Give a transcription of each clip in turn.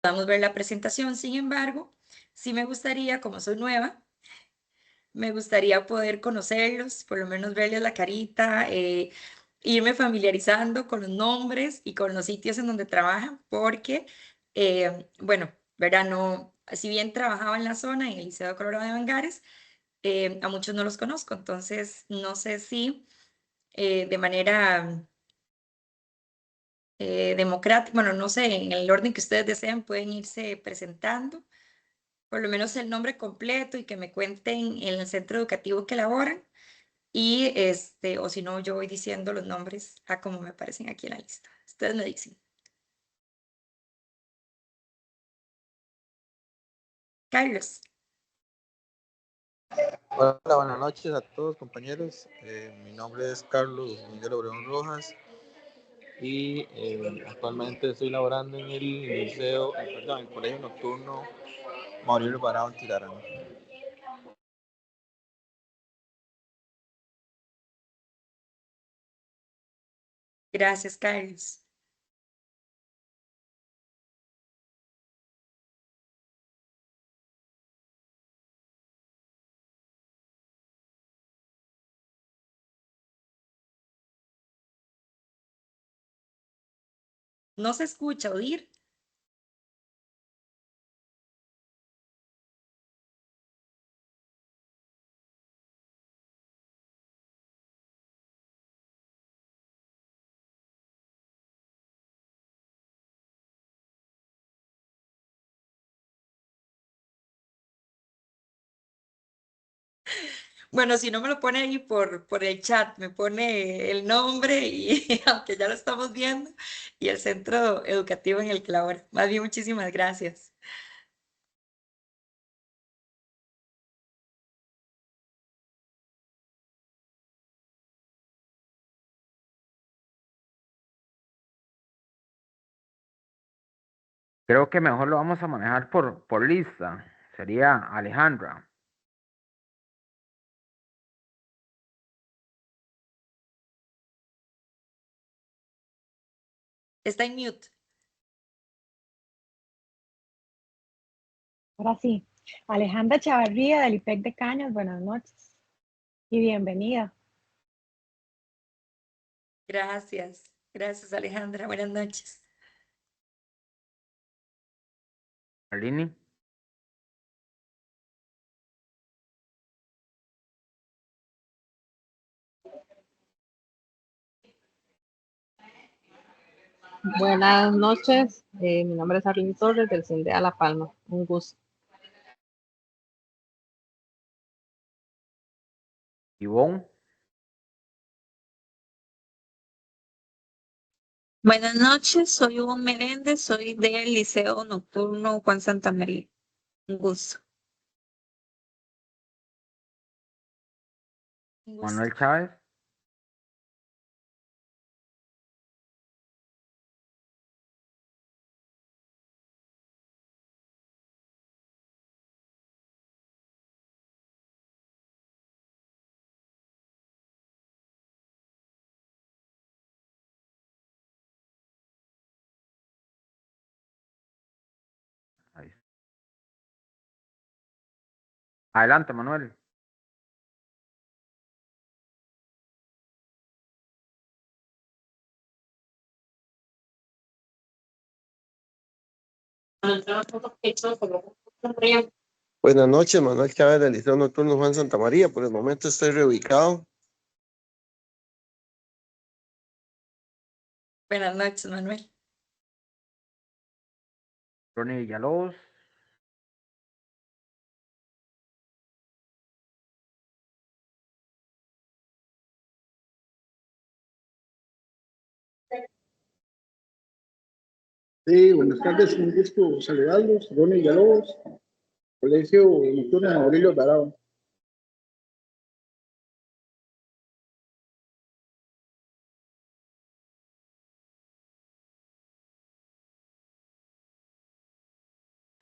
Vamos a ver la presentación. Sin embargo, sí me gustaría, como soy nueva, me gustaría poder conocerlos, por lo menos verles la carita, irme familiarizando con los nombres y con los sitios en donde trabajan, porque, bueno, ¿verdad? No, si bien trabajaba en la zona, en el Liceo Colorado de Vangares, a muchos no los conozco, entonces no sé si de manera democrática, bueno, no sé, en el orden que ustedes deseen, pueden irse presentando, por lo menos el nombre completo y que me cuenten en el centro educativo que laboran. Y o si no, yo voy diciendo los nombres a como me aparecen aquí en la lista. Ustedes me dicen. Carlos, Hola, buenas noches a todos compañeros. Mi nombre es Carlos Miguel Obregón Rojas y actualmente estoy laborando en el el colegio nocturno Mauricio Barao en Tirarán. gracias, Carlos. No se escucha, oír. Bueno, si no me lo pone ahí por el chat, me pone el nombre y aunque ya lo estamos viendo, y el centro educativo en el que labora. Más bien, muchísimas gracias. Creo que mejor lo vamos a manejar por lista. Sería Alejandra. Está en mute. Ahora sí, Alejandra Chavarría del IPEC de Cañas, buenas noches y bienvenida. Gracias. Gracias, Alejandra. Buenas noches. Marlini. Buenas noches, mi nombre es Arlene Torres del CINDEA La Palma, un gusto. Ivonne. Buenas noches, soy Hugo Meléndez, soy del Liceo Nocturno Juan Santa María. Un gusto. Un gusto. Manuel Chávez. Ahí. Adelante, Manuel. Buenas noches, Manuel Chávez del Liceo Nocturno Juan Santa María. Por el momento estoy reubicado. Buenas noches, Manuel. Ronnie Villalobos. Sí, buenas tardes, un gusto saludarlos. Ronnie Villalobos, Colegio Nocturno Aurelio Alvarado.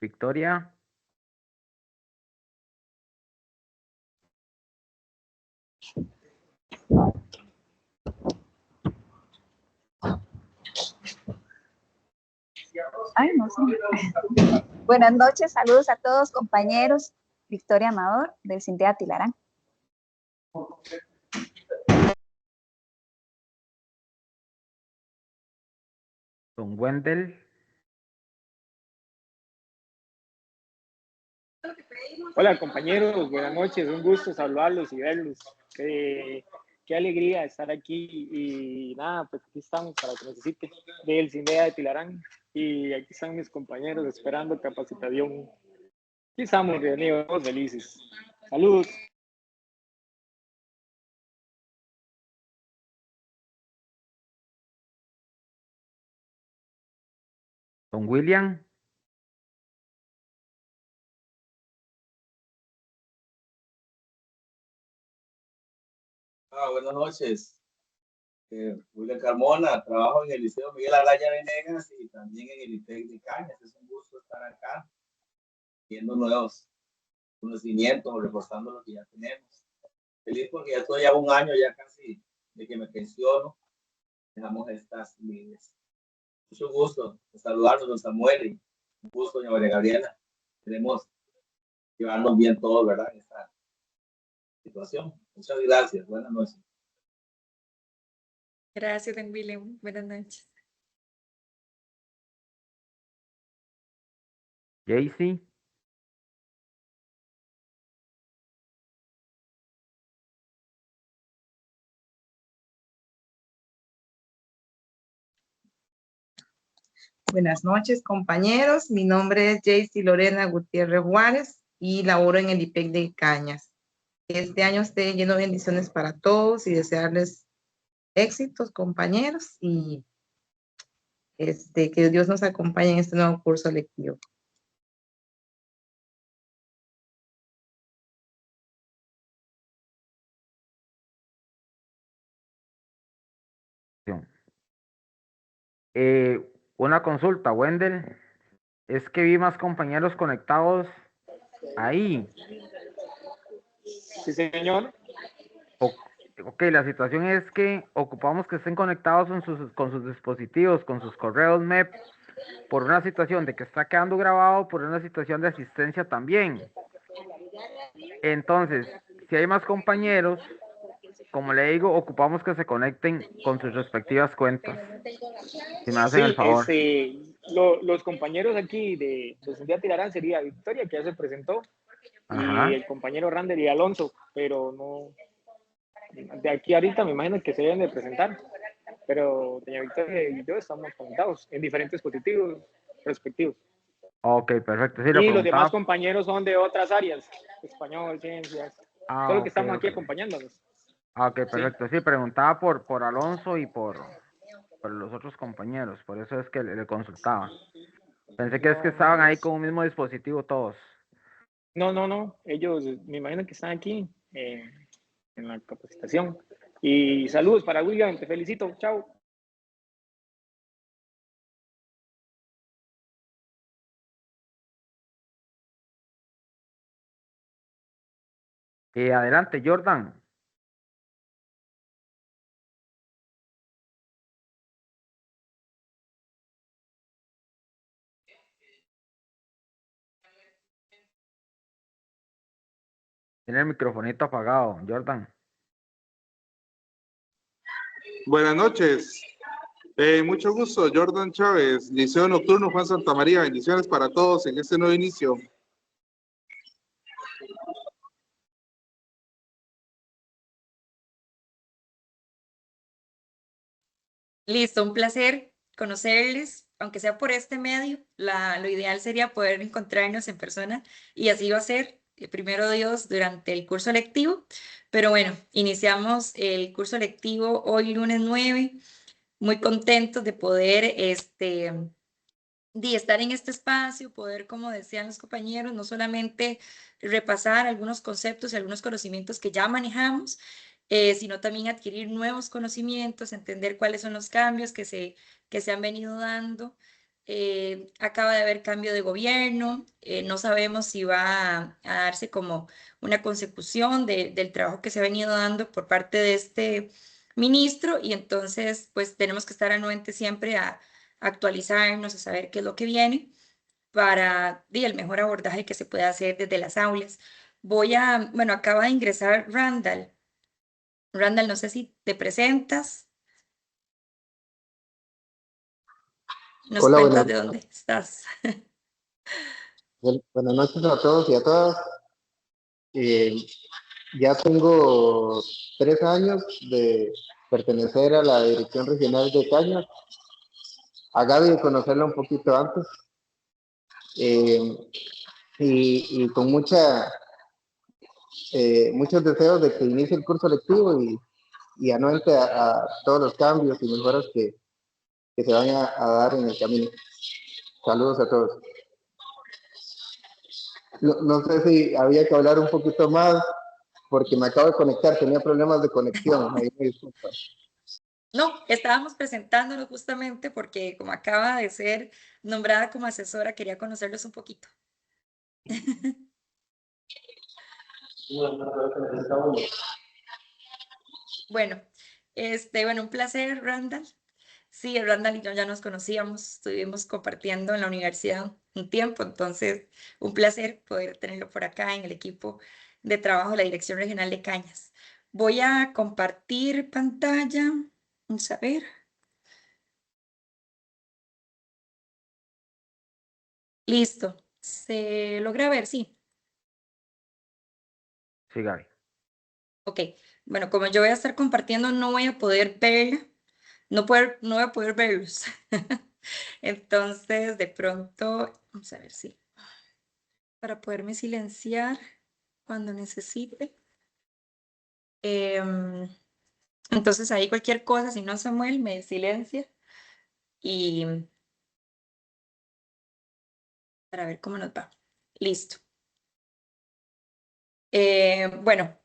Victoria. Ay, no sé. Buenas noches, saludos a todos, compañeros. Victoria Amador, del CINDEA Tilarán. Don Wendell. Hola compañeros, buenas noches, un gusto saludarlos y verlos. Qué alegría estar aquí y nada, pues aquí estamos para lo que necesite del CINDEA de Tilarán y aquí están mis compañeros esperando capacitación. Aquí estamos reunidos felices. Saludos. Don William. Buenas noches. William Carmona, trabajo en el Liceo Miguel Araya Venegas y también en el IPEC de Cañas. Es un gusto estar acá, viendo nuevos conocimientos, reforzando lo que ya tenemos. Feliz porque ya estoy a un año ya casi de que me pensiono. Dejamos estas líneas. Mucho gusto de saludarnos, don Samuel, y un gusto, doña María Gabriela. Queremos llevarnos bien todos, ¿verdad? En esta situación. Muchas gracias. Buenas noches. Gracias, don William. Buenas noches. Jaycee. Buenas noches, compañeros. Mi nombre es Jaycee Lorena Gutiérrez Juárez y laboro en el IPEC de Cañas. Este año esté lleno de bendiciones para todos y desearles éxitos, compañeros, y que Dios nos acompañe en este nuevo curso lectivo. Una consulta, Wendell. Es que vi más compañeros conectados ahí. Sí, señor. Ok, la situación es que ocupamos que estén conectados con sus dispositivos, con sus correos MEP, por una situación de que está quedando grabado, por una situación de asistencia también. Entonces, si hay más compañeros, como le digo, ocupamos que se conecten con sus respectivas cuentas. Si me hacen el favor. Los compañeros aquí de CINDEA Tilarán sería Victoria, que ya se presentó, Ajá. y el compañero Rander y Alonso, pero no, de aquí ahorita me imagino que se deben de presentar, pero doña Victoria y yo estamos conectados en diferentes dispositivos respectivos. Ok, perfecto. Sí, y los demás compañeros son de otras áreas, español, ciencias, solo que estamos aquí acompañándonos. Ok, perfecto. Sí, preguntaba por Alonso y por los otros compañeros, por eso es que le consultaba. Pensé que es que estaban ahí con un mismo dispositivo todos. No, ellos me imagino que están aquí en la capacitación. Y saludos para William, te felicito, chao. Adelante, Jordan. Tiene el microfonito apagado, Jordan. Buenas noches. Mucho gusto, Jordan Chávez, Liceo Nocturno Juan Santamaría. Bendiciones para todos en este nuevo inicio. Listo, un placer conocerles, aunque sea por este medio. Lo ideal sería poder encontrarnos en persona y así va a ser, primero Dios, durante el curso lectivo. Pero bueno, iniciamos el curso lectivo hoy lunes 9, muy contentos de poder de estar en este espacio, poder, como decían los compañeros, no solamente repasar algunos conceptos y algunos conocimientos que ya manejamos, sino también adquirir nuevos conocimientos, entender cuáles son los cambios que se han venido dando. Acaba de haber cambio de gobierno, no sabemos si va a darse como una consecución del trabajo que se ha venido dando por parte de este ministro, y entonces pues tenemos que estar anuentes siempre a actualizarnos, a saber qué es lo que viene para el mejor abordaje que se puede hacer desde las aulas. Bueno, acaba de ingresar Randall. Randall, no sé si te presentas, nos Hola, cuentas de dónde estás. buenas noches a todos y a todas. Ya tengo 3 años de pertenecer a la Dirección Regional de Cañas. A Gaby de conocerla un poquito antes. Y con muchos deseos de que inicie el curso lectivo y anuente a todos los cambios y mejoras que se van a dar en el camino. Saludos a todos. No sé si había que hablar un poquito más, porque me acabo de conectar, tenía problemas de conexión, ahí me disculpa. No, estábamos presentándonos justamente porque como acaba de ser nombrada como asesora, quería conocerlos un poquito. Bueno, un placer, Randall. Sí, Randall y yo ya nos conocíamos, estuvimos compartiendo en la universidad un tiempo, entonces un placer poder tenerlo por acá en el equipo de trabajo de la Dirección Regional de Cañas. Voy a compartir pantalla. Vamos a ver. Listo. ¿Se logra ver? Sí. Sí, Gaby. Ok. Bueno, como yo voy a estar compartiendo, no voy a poder verla. No voy a poder verlos. Entonces, de pronto, vamos a ver si para poderme silenciar cuando necesite. Entonces, ahí cualquier cosa, si no, Samuel, me silencia y para ver cómo nos va. Listo. Bueno,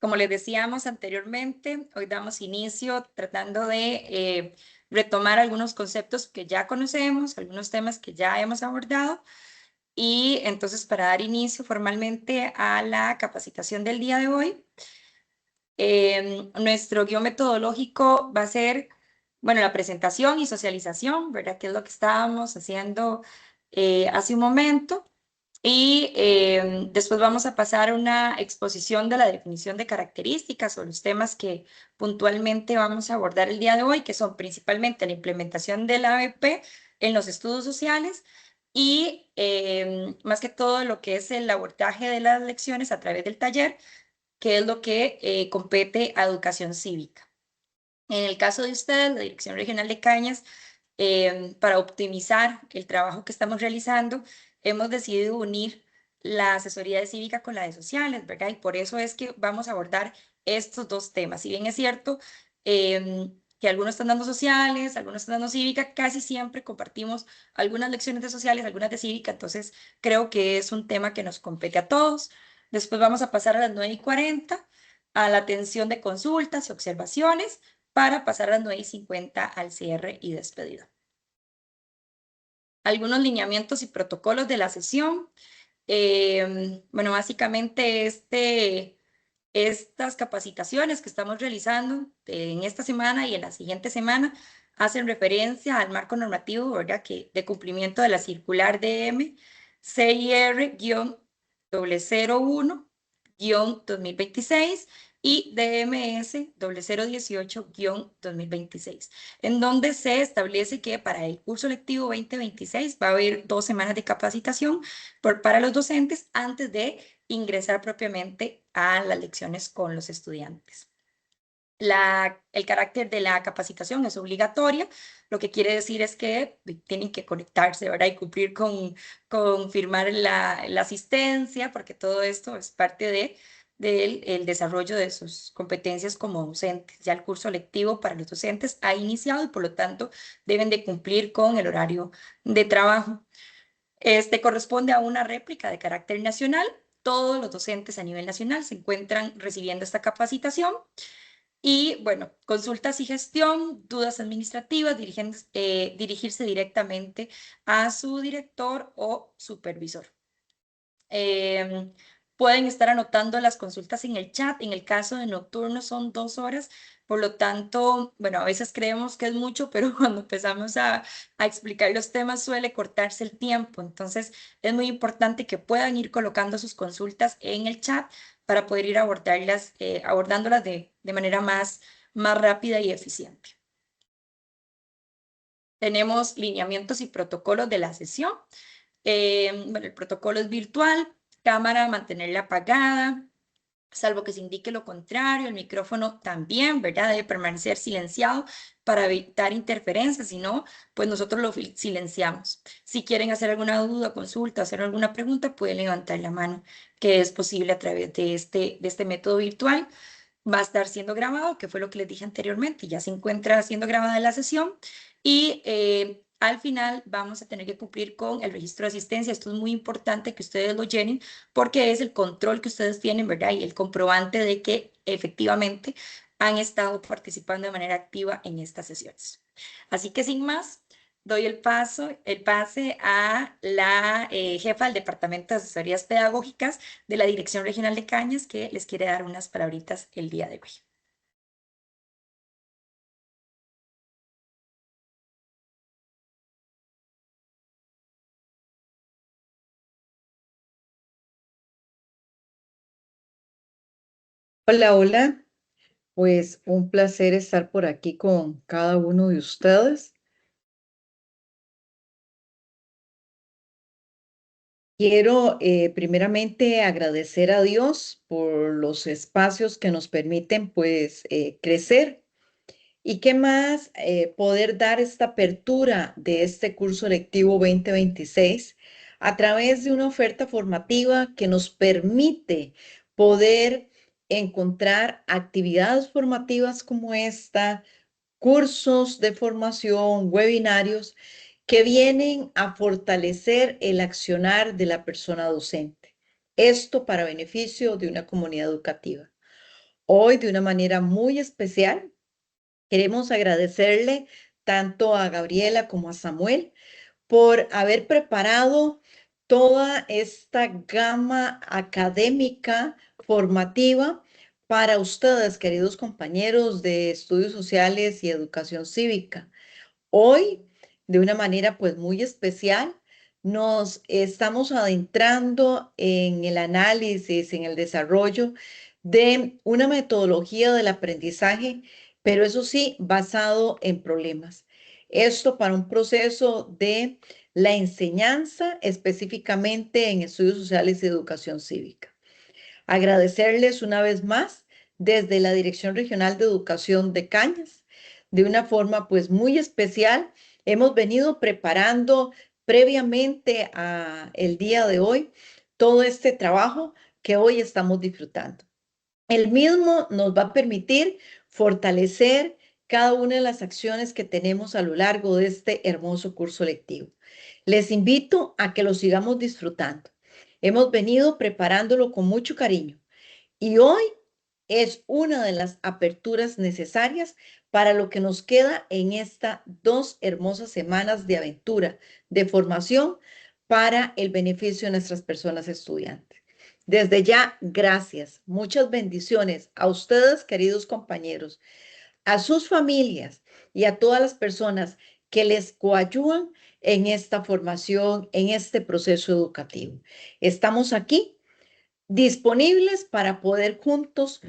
como les decíamos anteriormente, hoy damos inicio tratando de retomar algunos conceptos que ya conocemos, algunos temas que ya hemos abordado. Y entonces, para dar inicio formalmente a la capacitación del día de hoy, nuestro guión metodológico va a ser, bueno, la presentación y socialización, ¿verdad? Que es lo que estábamos haciendo hace un momento. Y después vamos a pasar a una exposición de la definición de características o los temas que puntualmente vamos a abordar el día de hoy, que son principalmente la implementación del ABP en los estudios sociales y más que todo lo que es el abordaje de las lecciones a través del taller, que es lo que compete a educación cívica. En el caso de ustedes, la Dirección Regional de Cañas, para optimizar el trabajo que estamos realizando, hemos decidido unir la asesoría de cívica con la de sociales, ¿verdad? Y por eso es que vamos a abordar estos dos temas. Si bien es cierto que algunos están dando sociales, algunos están dando cívica, casi siempre compartimos algunas lecciones de sociales, algunas de cívica, entonces creo que es un tema que nos compete a todos. Después vamos a pasar a las 9:40 a la atención de consultas y observaciones para pasar a las 9:50 al cierre y despedida. Algunos lineamientos y protocolos de la sesión. Bueno, básicamente estas capacitaciones que estamos realizando en esta semana y en la siguiente semana hacen referencia al marco normativo, ¿verdad? De cumplimiento de la circular DM CIR-001-2026 y DMS 0018-2026, en donde se establece que para el curso lectivo 2026 va a haber 2 semanas de capacitación para los docentes antes de ingresar propiamente a las lecciones con los estudiantes. El carácter de la capacitación es obligatoria, lo que quiere decir es que tienen que conectarse, ¿verdad? Y cumplir con firmar la asistencia, porque todo esto es parte del desarrollo de sus competencias como docentes. Ya el curso lectivo para los docentes ha iniciado y por lo tanto deben de cumplir con el horario de trabajo. Este corresponde a una réplica de carácter nacional. Todos los docentes a nivel nacional se encuentran recibiendo esta capacitación. Y bueno, consultas y gestión, dudas administrativas, dirigirse directamente a su director o supervisor. Pueden estar anotando las consultas en el chat. En el caso de nocturno son 2 horas Por lo tanto, bueno, a veces creemos que es mucho, pero cuando empezamos a explicar los temas suele cortarse el tiempo. Entonces, es muy importante que puedan ir colocando sus consultas en el chat para poder ir abordándolas de manera más rápida y eficiente. Tenemos lineamientos y protocolos de la sesión. Bueno, el protocolo es virtual, cámara mantenerla apagada, salvo que se indique lo contrario, el micrófono también, ¿verdad? Debe permanecer silenciado para evitar interferencias, si no, pues nosotros lo silenciamos. Si quieren hacer alguna duda, consulta, hacer alguna pregunta, pueden levantar la mano, que es posible a través de este método virtual. Va a estar siendo grabado, que fue lo que les dije anteriormente, ya se encuentra siendo grabada la sesión y al final vamos a tener que cumplir con el registro de asistencia. Esto es muy importante que ustedes lo llenen porque es el control que ustedes tienen, ¿verdad? Y el comprobante de que efectivamente han estado participando de manera activa en estas sesiones. Así que sin más, doy el pase a la jefa del Departamento de Asesorías Pedagógicas de la Dirección Regional de Cañas, que les quiere dar unas palabritas el día de hoy. Hola, hola. Pues un placer estar por aquí con cada uno de ustedes. Quiero primeramente agradecer a Dios por los espacios que nos permiten pues crecer y qué más poder dar esta apertura de este curso lectivo 2026 a través de una oferta formativa que nos permite poder encontrar actividades formativas como esta, cursos de formación, webinarios que vienen a fortalecer el accionar de la persona docente. Esto para beneficio de una comunidad educativa. Hoy, de una manera muy especial, queremos agradecerle tanto a Gabriela como a Samuel por haber preparado toda esta gama académica formativa para ustedes, queridos compañeros de estudios sociales y educación cívica. Hoy, de una manera pues muy especial, nos estamos adentrando en el análisis, en el desarrollo de una metodología del aprendizaje, pero eso sí, basado en problemas. Esto para un proceso de la enseñanza, específicamente en estudios sociales y educación cívica. Agradecerles una vez más desde la Dirección Regional de Educación de Cañas. De una forma pues muy especial, hemos venido preparando previamente a el día de hoy todo este trabajo que hoy estamos disfrutando. El mismo nos va a permitir fortalecer cada una de las acciones que tenemos a lo largo de este hermoso curso lectivo. Les invito a que lo sigamos disfrutando. Hemos venido preparándolo con mucho cariño y hoy es una de las aperturas necesarias para lo que nos queda en estas 2 hermosas semanas de aventura, de formación para el beneficio de nuestras personas estudiantes. Desde ya, gracias, muchas bendiciones a ustedes, queridos compañeros, a sus familias y a todas las personas que les coayudan en esta formación, en este proceso educativo. Estamos aquí disponibles para poder juntos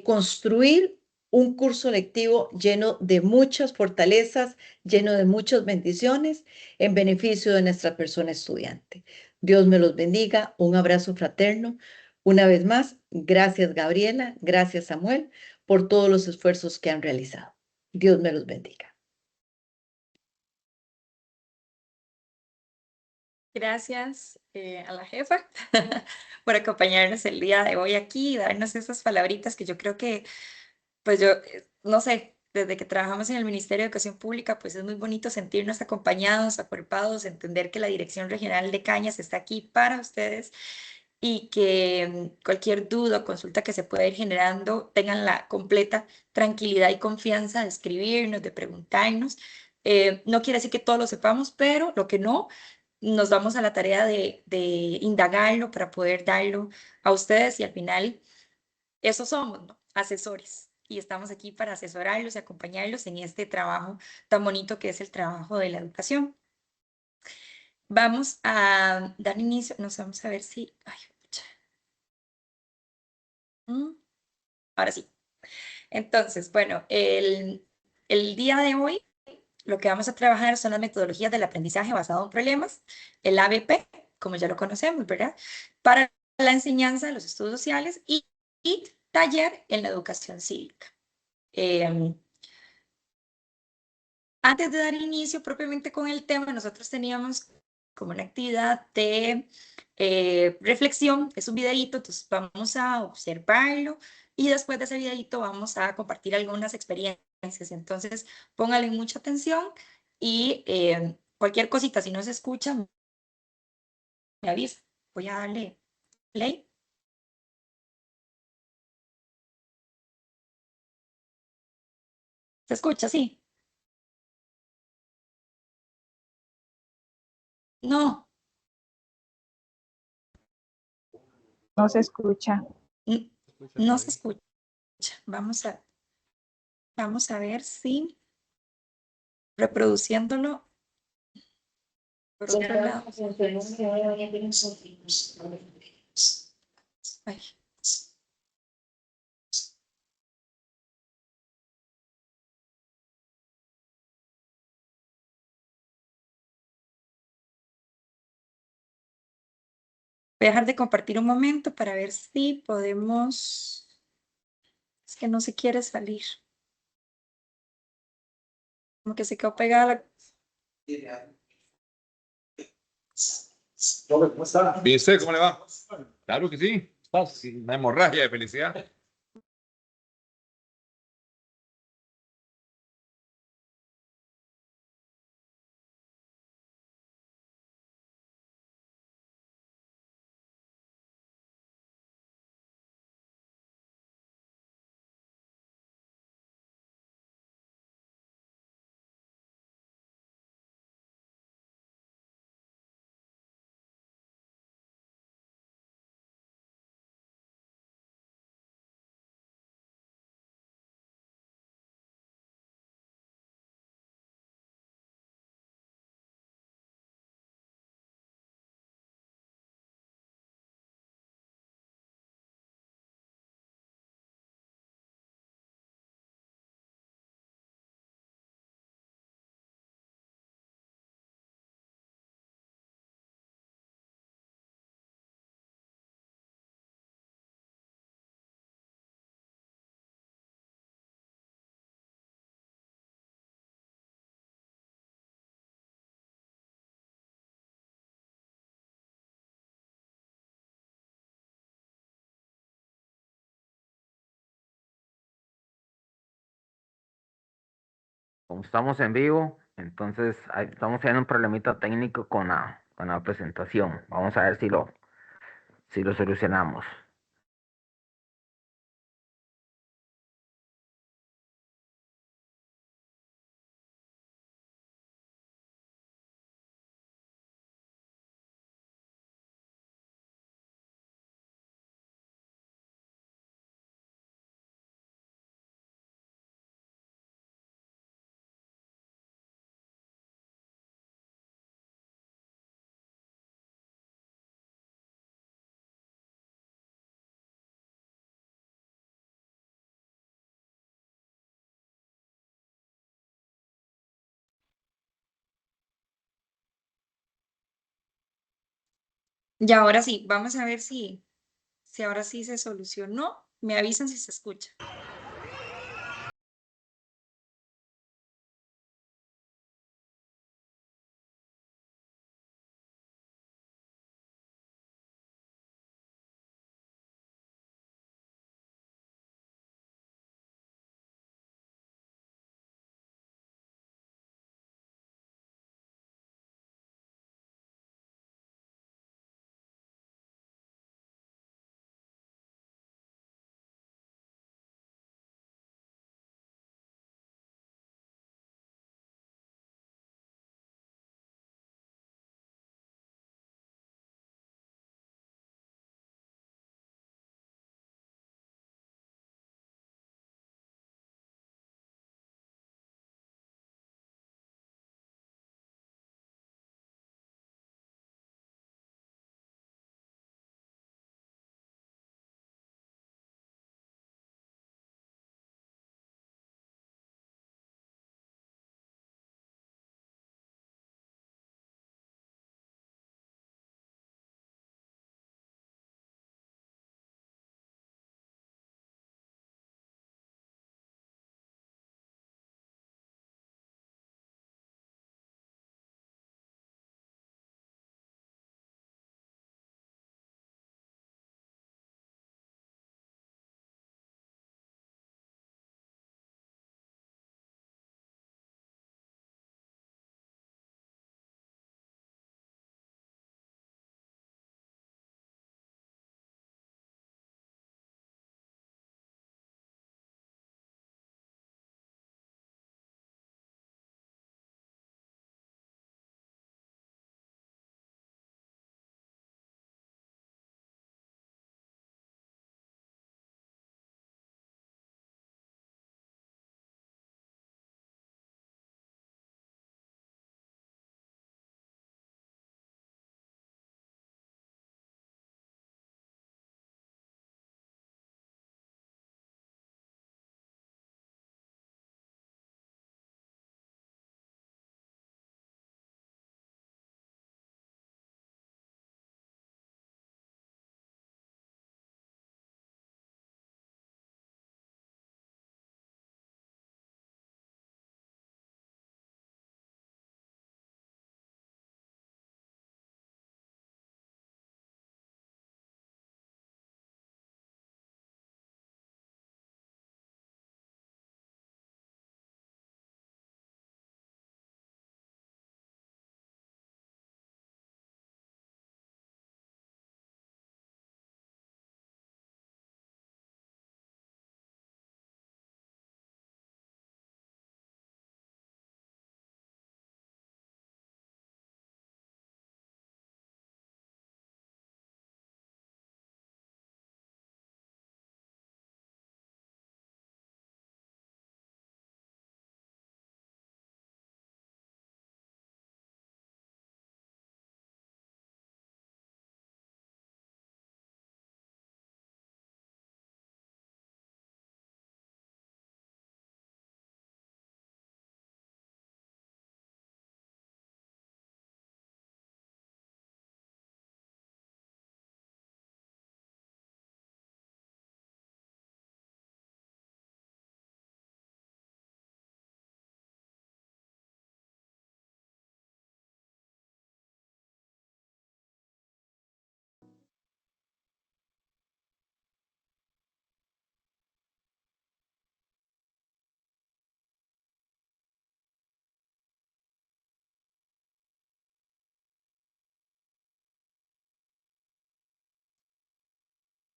construir un curso lectivo lleno de muchas fortalezas, lleno de muchas bendiciones en beneficio de nuestra persona estudiante. Dios me los bendiga, un abrazo fraterno. Una vez más, gracias Gabriela, gracias Samuel por todos los esfuerzos que han realizado. Dios me los bendiga. Gracias a la jefa por acompañarnos el día de hoy aquí y darnos esas palabritas que yo creo que, pues yo, no sé, desde que trabajamos en el Ministerio de Educación Pública, pues es muy bonito sentirnos acompañados, acuerpados, entender que la Dirección Regional de Cañas está aquí para ustedes y que cualquier duda o consulta que se pueda ir generando tengan la completa tranquilidad y confianza de escribirnos, de preguntarnos. No quiere decir que todos lo sepamos, pero lo que no, nos damos a la tarea de indagarlo para poder darlo a ustedes y al final eso somos, ¿no? Asesores. y estamos aquí para asesorarlos y acompañarlos en este trabajo tan bonito que es el trabajo de la educación. Vamos a dar inicio, nos vamos a ver si... Ay, pucha. Ahora sí. Entonces, bueno, el día de hoy lo que vamos a trabajar son las metodologías del aprendizaje basado en problemas, el ABP, como ya lo conocemos, ¿verdad? Para la enseñanza de los estudios sociales y taller en la educación cívica. Antes de dar inicio propiamente con el tema, nosotros teníamos como una actividad de reflexión, es un videíto, entonces vamos a observarlo y después de ese videíto vamos a compartir algunas experiencias. Entonces, póngale mucha atención y cualquier cosita, si no se escucha, me avisa. Voy a darle play. ¿Se escucha? Sí. No. No se escucha. No se escucha. Vamos a ver si reproduciéndolo. Por otro lado. Ay. Voy a dejar de compartir un momento para ver si podemos... Es que no se quiere salir. Como que se quedó pegada la... ¿Cómo está? Bien, ¿usted cómo le va? Claro que sí. Una hemorragia de felicidad. Como estamos en vivo, entonces estamos teniendo un problemita técnico con la presentación. Vamos a ver si lo solucionamos. Y ahora sí, vamos a ver si ahora sí se solucionó. Me avisan si se escucha.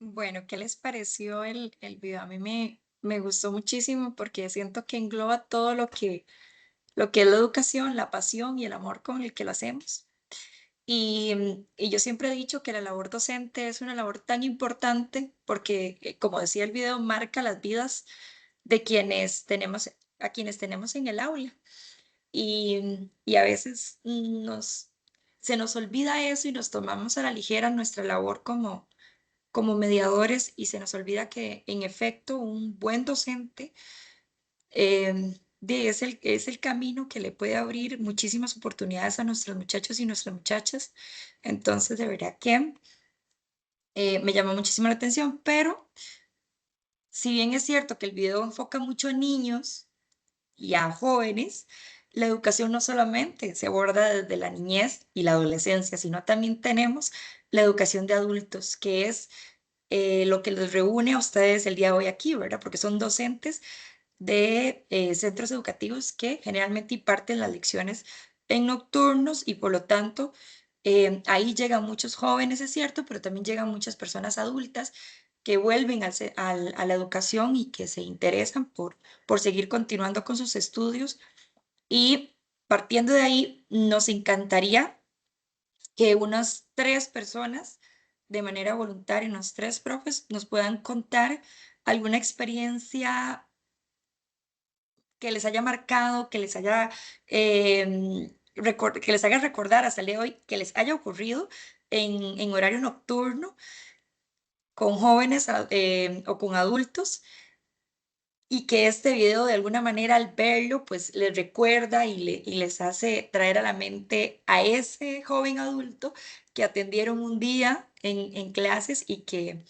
Bueno, ¿qué les pareció el video? A mí me gustó muchísimo porque siento que engloba todo lo que es la educación, la pasión y el amor con el que lo hacemos. Y yo siempre he dicho que la labor docente es una labor tan importante porque, como decía el video, marca las vidas de a quienes tenemos en el aula. Y a veces se nos olvida eso y nos tomamos a la ligera nuestra labor como mediadores y se nos olvida que en efecto un buen docente es el camino que le puede abrir muchísimas oportunidades a nuestros muchachos y nuestras muchachas. Entonces, de verdad que me llamó muchísimo la atención, pero si bien es cierto que el video enfoca mucho a niños y a jóvenes, la educación no solamente se aborda desde la niñez y la adolescencia, sino también tenemos la educación de adultos, que es lo que los reúne a ustedes el día de hoy aquí, ¿verdad? Porque son docentes de centros educativos que generalmente imparten las lecciones en nocturnos y por lo tanto ahí llegan muchos jóvenes, es cierto, pero también llegan muchas personas adultas que vuelven a la educación y que se interesan por seguir continuando con sus estudios. Y partiendo de ahí, nos encantaría que unas 3 personas de manera voluntaria, unos 3 profes, nos puedan contar alguna experiencia que les haya marcado, que les haga recordar hasta el día de hoy, que les haya ocurrido en horario nocturno con jóvenes o con adultos y que este video de alguna manera al verlo pues les recuerda y les hace traer a la mente a ese joven adulto que atendieron un día en clases y que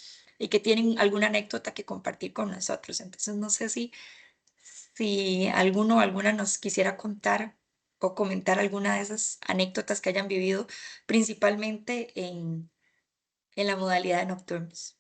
tienen alguna anécdota que compartir con nosotros. Entonces no sé si alguno o alguna nos quisiera contar o comentar alguna de esas anécdotas que hayan vivido, principalmente en la modalidad de nocturnos.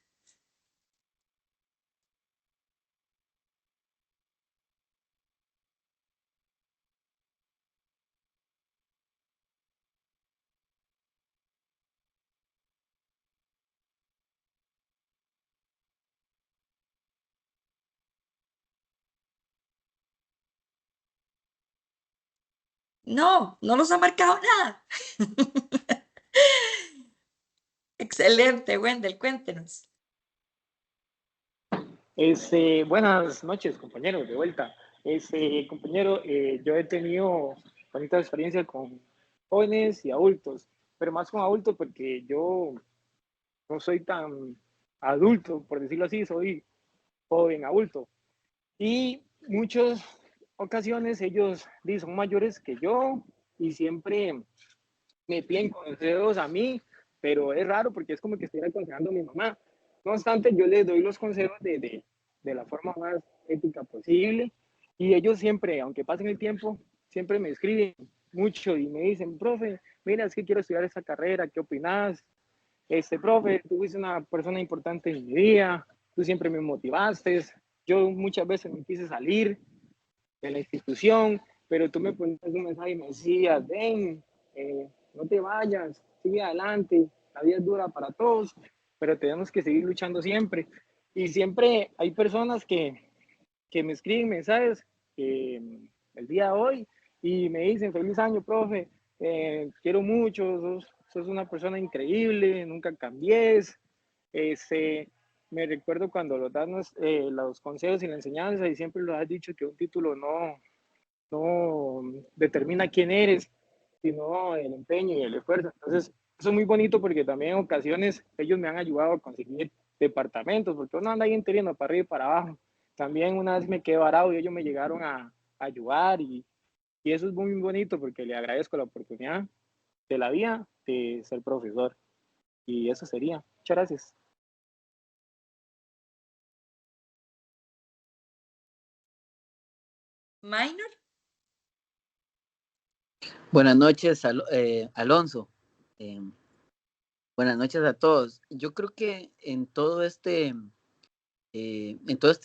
No, no nos ha marcado nada. Excelente, Wendell, cuéntenos. Buenas noches, compañeros, de vuelta. Compañero, yo he tenido bonita experiencia con jóvenes y adultos, pero más con adultos porque yo no soy tan adulto, por decirlo así, soy joven adulto. Y muchas ocasiones ellos son mayores que yo y siempre me piden consejos a mí, pero es raro porque es como que estoy aconsejando a mi mamá. No obstante, yo les doy los consejos de la forma más ética posible y ellos siempre, aunque pasen el tiempo, siempre me escriben mucho y me dicen, profe, mira, es que quiero estudiar esta carrera, ¿qué opinas? Profe, tú fuiste una persona importante en mi vida, tú siempre me motivaste, yo muchas veces me quise salir de la institución, pero tú me ponías un mensaje y me decías, ven, no te vayas, sigue adelante, la vida es dura para todos, pero tenemos que seguir luchando siempre. Y siempre hay personas que me escriben mensajes el día de hoy y me dicen, feliz año, profe, quiero mucho, sos una persona increíble, nunca cambies. Me recuerdo cuando los dan los consejos y la enseñanza y siempre lo has dicho que un título no determina quién eres, sino el empeño y el esfuerzo. Entonces, eso es muy bonito porque también en ocasiones ellos me han ayudado a conseguir departamentos, porque uno anda ahí enteriendo para arriba y para abajo. También una vez me quedé varado y ellos me llegaron a ayudar y eso es muy bonito porque le agradezco la oportunidad de la vida de ser profesor. Y eso sería. Muchas gracias. Minor. Buenas noches, Alonso. Buenas noches a todos. Yo creo que en todo este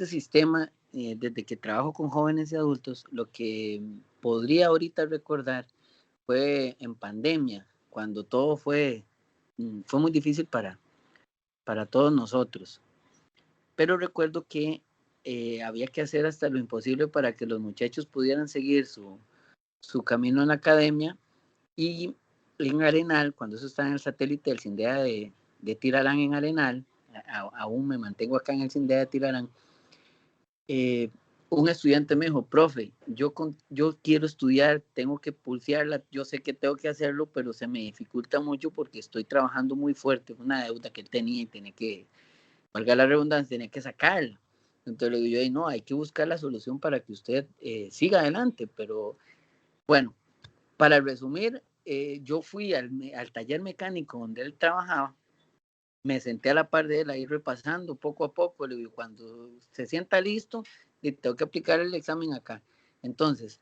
sistema, desde que trabajo con jóvenes y adultos, lo que podría ahorita recordar fue en pandemia, cuando todo fue muy difícil para para todos nosotros. Pero recuerdo que había que hacer hasta lo imposible para que los muchachos pudieran seguir su camino en la academia, y en Arenal, cuando eso estaba en el satélite del CINDEA de Tilarán en Arenal, aún me mantengo acá en el CINDEA de Tilarán, un estudiante me dijo, profe, yo quiero estudiar, tengo que pulsearla, yo sé que tengo que hacerlo, pero se me dificulta mucho porque estoy trabajando muy fuerte, una deuda que él tenía y tenía que, valga la redundancia, tenía que sacarla. Entonces le digo yo, no, hay que buscar la solución para que usted siga adelante, pero bueno, para resumir, yo fui al taller mecánico donde él trabajaba, me senté a la par de él ahí repasando poco a poco, le digo, cuando se sienta listo, tengo que aplicar el examen acá. Entonces,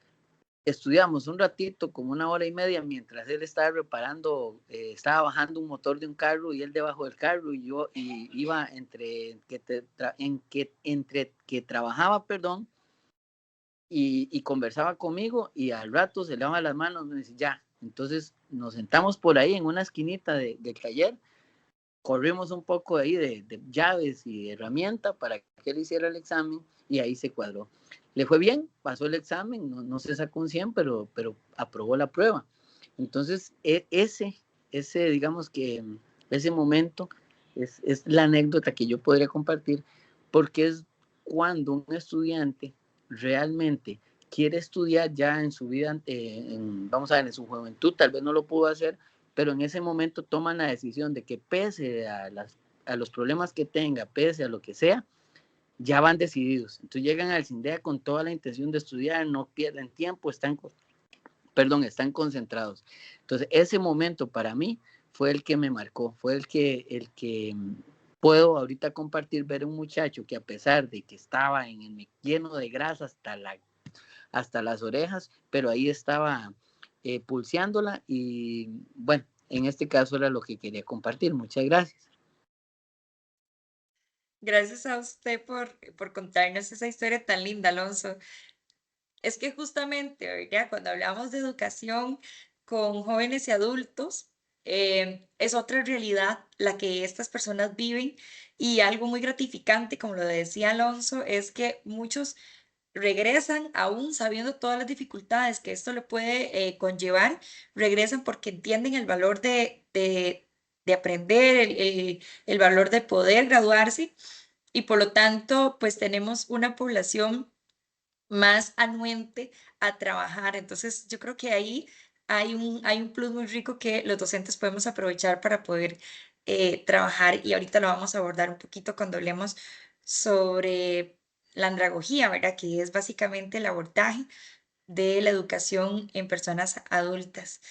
estudiamos un ratito, como 1 hora y media, mientras él estaba reparando, estaba bajando un motor de un carro y él debajo del carro, y yo iba entre que trabajaba, perdón, y conversaba conmigo, y al rato se levaba las manos y me dice, ya. Entonces nos sentamos por ahí en una esquinita del taller, corrimos un poco ahí de llaves y de herramienta para que él hiciera el examen, y ahí se cuadró. Le fue bien, pasó el examen, no se sacó un 100, pero aprobó la prueba. Entonces, digamos que ese momento es la anécdota que yo podría compartir, porque es cuando un estudiante realmente quiere estudiar ya en su vida, vamos a ver, en su juventud, tal vez no lo pudo hacer, pero en ese momento toman la decisión de que pese a los problemas que tenga, pese a lo que sea, ya van decididos. Entonces llegan al CINDEA con toda la intención de estudiar, no pierden tiempo, están concentrados. Entonces ese momento para mí fue el que me marcó, fue el que puedo ahorita compartir, ver un muchacho que a pesar de que estaba lleno de grasa hasta las orejas, pero ahí estaba pulseándola, y bueno, en este caso era lo que quería compartir. Muchas gracias. Gracias a usted por contarnos esa historia tan linda, Alonso. Es que justamente, ¿verdad? Cuando hablamos de educación con jóvenes y adultos, es otra realidad la que estas personas viven, y algo muy gratificante, como lo decía Alonso, es que muchos regresan aún sabiendo todas las dificultades que esto le puede conllevar, regresan porque entienden el valor de aprender, el valor de poder graduarse, y por lo tanto, pues tenemos una población más anuente a trabajar. Entonces, yo creo que ahí hay un plus muy rico que los docentes podemos aprovechar para poder trabajar, y ahorita lo vamos a abordar un poquito cuando hablemos sobre la andragogía, ¿verdad? Que es básicamente el abordaje de la educación en personas adultas.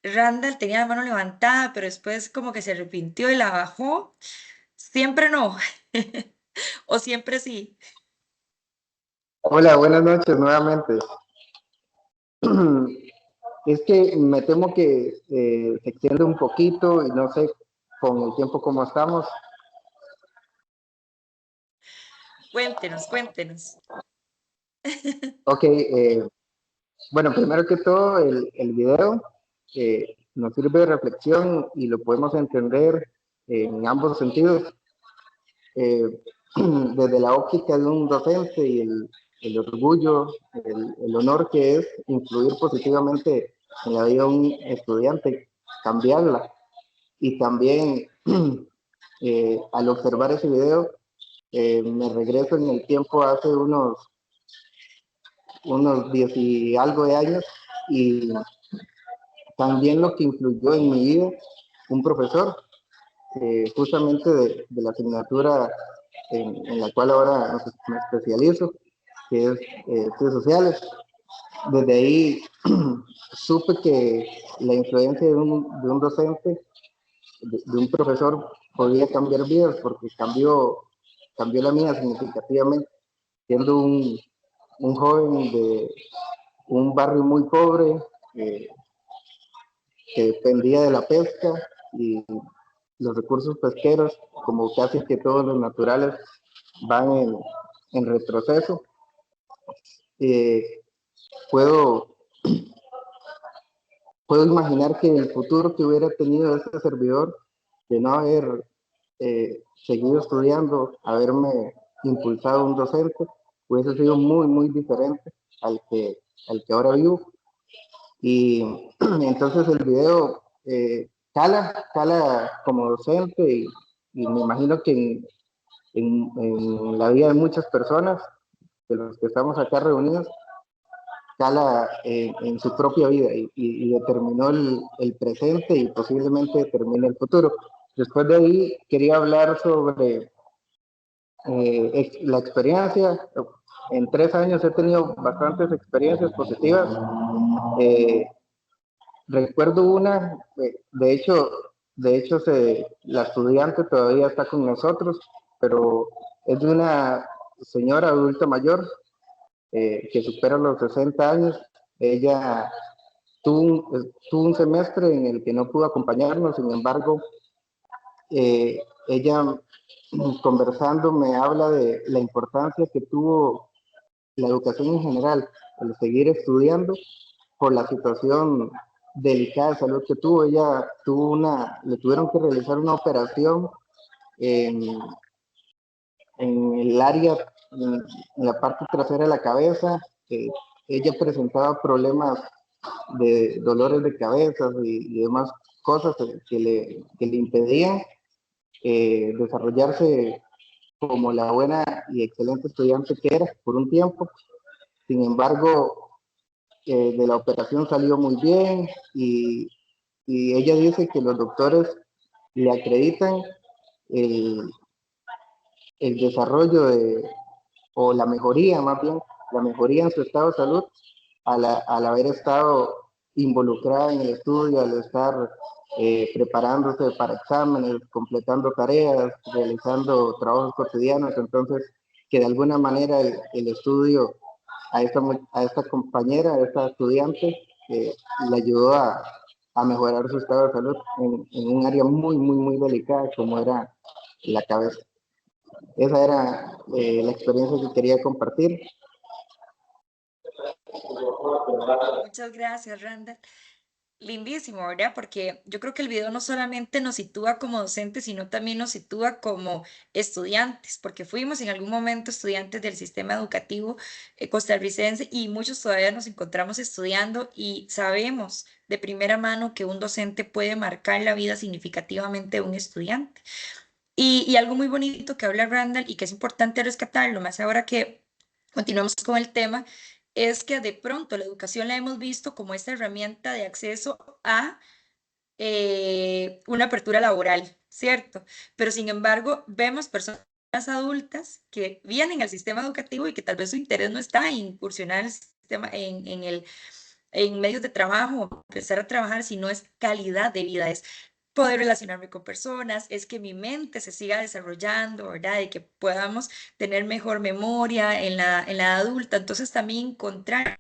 Randall tenía la mano levantada, pero después como que se arrepintió y la bajó. Siempre no, o siempre sí. Hola, buenas noches nuevamente. Es que me temo que se extiende un poquito y no sé con el tiempo cómo estamos. Cuéntenos. Ok, bueno, primero que todo, el video nos sirve de reflexión y lo podemos entender en ambos sentidos. Desde la óptica de un docente y el orgullo, el honor que es influir positivamente en la vida de un estudiante, cambiarla. Y también al observar ese video, me regreso en el tiempo hace unos 10 y algo de años, y también lo que influyó en mi vida un profesor, justamente de la asignatura en la cual ahora me especializo, que es estudios sociales. Desde ahí supe que la influencia de un docente, de un profesor, podía cambiar vidas, porque cambió la mía significativamente, siendo un joven de un barrio muy pobre, que dependía de la pesca y los recursos pesqueros, como casi que todos los naturales, van en retroceso. Puedo imaginar que el futuro que hubiera tenido este servidor, de no haber seguido estudiando, haberme impulsado un docente, hubiese sido muy, muy diferente al que ahora vivo. Y entonces el video cala como docente y me imagino que en la vida de muchas personas, de los que estamos acá reunidos, cala en su propia vida y determinó el presente y posiblemente determine el futuro. Después de ahí quería hablar sobre la experiencia. En 3 años he tenido bastantes experiencias positivas. Recuerdo una, de hecho la estudiante todavía está con nosotros, pero es de una señora adulta mayor que supera los 60 años. Ella tuvo un semestre en el que no pudo acompañarnos, sin embargo, ella conversando me habla de la importancia que tuvo la educación en general, el seguir estudiando por la situación delicada de salud que tuvo. Ella le tuvieron que realizar una operación en, en el área, en la parte trasera de la cabeza. Ella presentaba problemas de dolores de cabeza y demás cosas que le impedían desarrollarse como la buena y excelente estudiante que era por un tiempo. Sin embargo, de la operación salió muy bien y ella dice que los doctores le acreditan el, el desarrollo o la mejoría más bien, la mejoría en su estado de salud al haber estado involucrada en el estudio, al estar preparándose para exámenes, completando tareas, realizando trabajos cotidianos. Entonces, que de alguna manera el estudio a esta compañera, a esta estudiante, le ayudó a mejorar su estado de salud en un área muy, muy, muy delicada como era la cabeza. Esa era la experiencia que quería compartir. Muchas gracias, Randall. Lindísimo, ¿verdad? Porque yo creo que el video no solamente nos sitúa como docentes, sino también nos sitúa como estudiantes, porque fuimos en algún momento estudiantes del sistema educativo costarricense y muchos todavía nos encontramos estudiando y sabemos de primera mano que un docente puede marcar la vida significativamente de un estudiante. Y algo muy bonito que habla Randall y que es importante rescatarlo, más ahora que continuamos con el tema, es que de pronto la educación la hemos visto como esta herramienta de acceso a una apertura laboral, ¿cierto? Pero sin embargo, vemos personas adultas que vienen al sistema educativo y que tal vez su interés no está en incursionar el sistema, en medios de trabajo, empezar a trabajar, sino es calidad de vida, es poder relacionarme con personas, es que mi mente se siga desarrollando, ¿verdad? Y que podamos tener mejor memoria en la adulta. Entonces también encontrar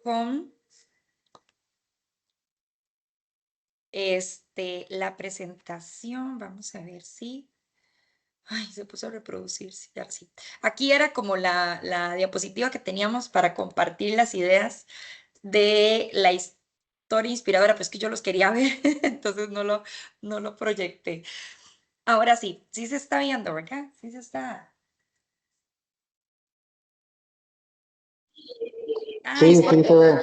con la presentación, vamos a ver si... Ay, se puso a reproducirse, ya sí. Aquí era como la diapositiva que teníamos para compartir las ideas de la historia inspiradora, pues que yo los quería ver, entonces no lo proyecté. Ahora sí, sí se está viendo, ¿verdad? Sí se está. Ay, Sí, sí. sí se ve.